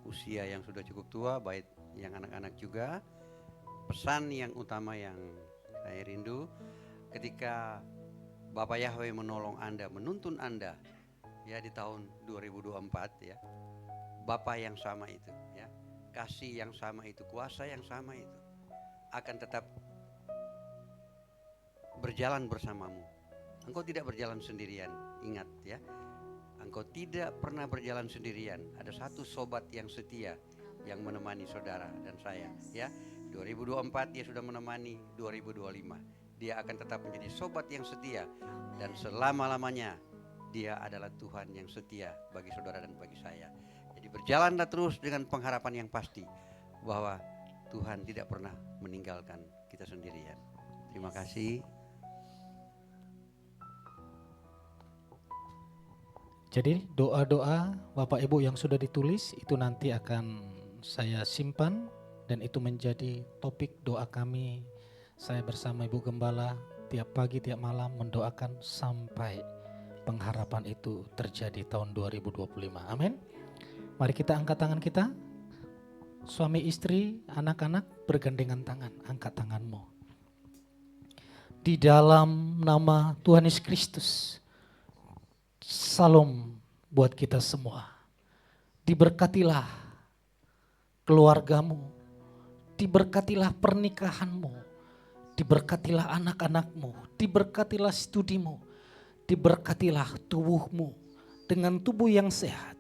S9: usia yang sudah cukup tua, baik yang anak-anak juga. Pesan yang utama yang saya rindu ketika Bapak Yahweh menolong Anda, menuntun Anda ya di tahun 2024 ya. Bapa yang sama itu ya, kasih yang sama itu, kuasa yang sama itu akan tetap berjalan bersamamu. Engkau tidak berjalan sendirian, ingat ya. Engkau tidak pernah berjalan sendirian. Ada satu sobat yang setia yang menemani saudara dan saya ya. 2024 dia sudah menemani 2025. Dia akan tetap menjadi sobat yang setia dan selama-lamanya dia adalah Tuhan yang setia bagi saudara dan bagi saya. Jadi berjalanlah terus dengan pengharapan yang pasti bahwa Tuhan tidak pernah meninggalkan kita sendirian. Terima kasih.
S4: Jadi doa-doa Bapak Ibu yang sudah ditulis itu nanti akan saya simpan dan itu menjadi topik doa kami. Saya bersama Ibu Gembala tiap pagi tiap malam mendoakan sampai pengharapan itu terjadi tahun 2025. Amin. Mari kita angkat tangan kita. Suami, istri, anak-anak bergandengan tangan. Angkat tanganmu. Di dalam nama Tuhan Yesus Kristus. Salam buat kita semua. Diberkatilah keluargamu. Diberkatilah pernikahanmu. Diberkatilah anak-anakmu. Diberkatilah studimu. Diberkatilah tubuhmu dengan tubuh yang sehat,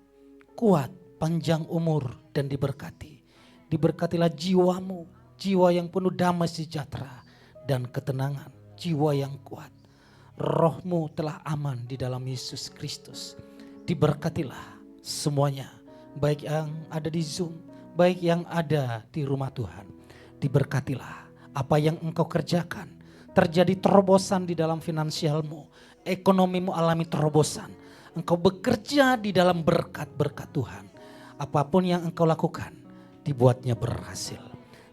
S4: kuat, panjang umur dan diberkati. Diberkatilah jiwamu, jiwa yang penuh damai sejahtera dan ketenangan, jiwa yang kuat. Rohmu telah aman di dalam Yesus Kristus. Diberkatilah semuanya, baik yang ada di Zoom, baik yang ada di rumah Tuhan. Diberkatilah apa yang engkau kerjakan. Terjadi terobosan di dalam finansialmu, ekonomimu alami terobosan. Engkau bekerja di dalam berkat-berkat Tuhan. Apapun yang engkau lakukan, dibuatnya berhasil.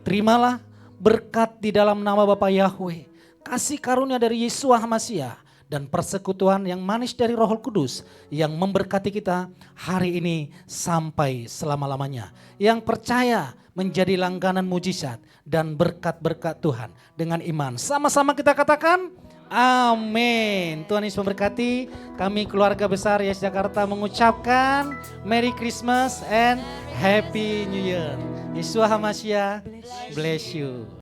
S4: Terimalah berkat di dalam nama Bapa Yahweh, kasih karunia dari Yesus Hamasiah, dan persekutuan yang manis dari Roh Kudus yang memberkati kita hari ini sampai selama-lamanya. Yang percaya menjadi langganan mujizat dan berkat-berkat Tuhan dengan iman. Sama-sama kita katakan amin. Tuhan Yesus memberkati. Kami keluarga besar Yes Jakarta mengucapkan Merry Christmas and Happy New Year. Yesus Hamasiah bless you.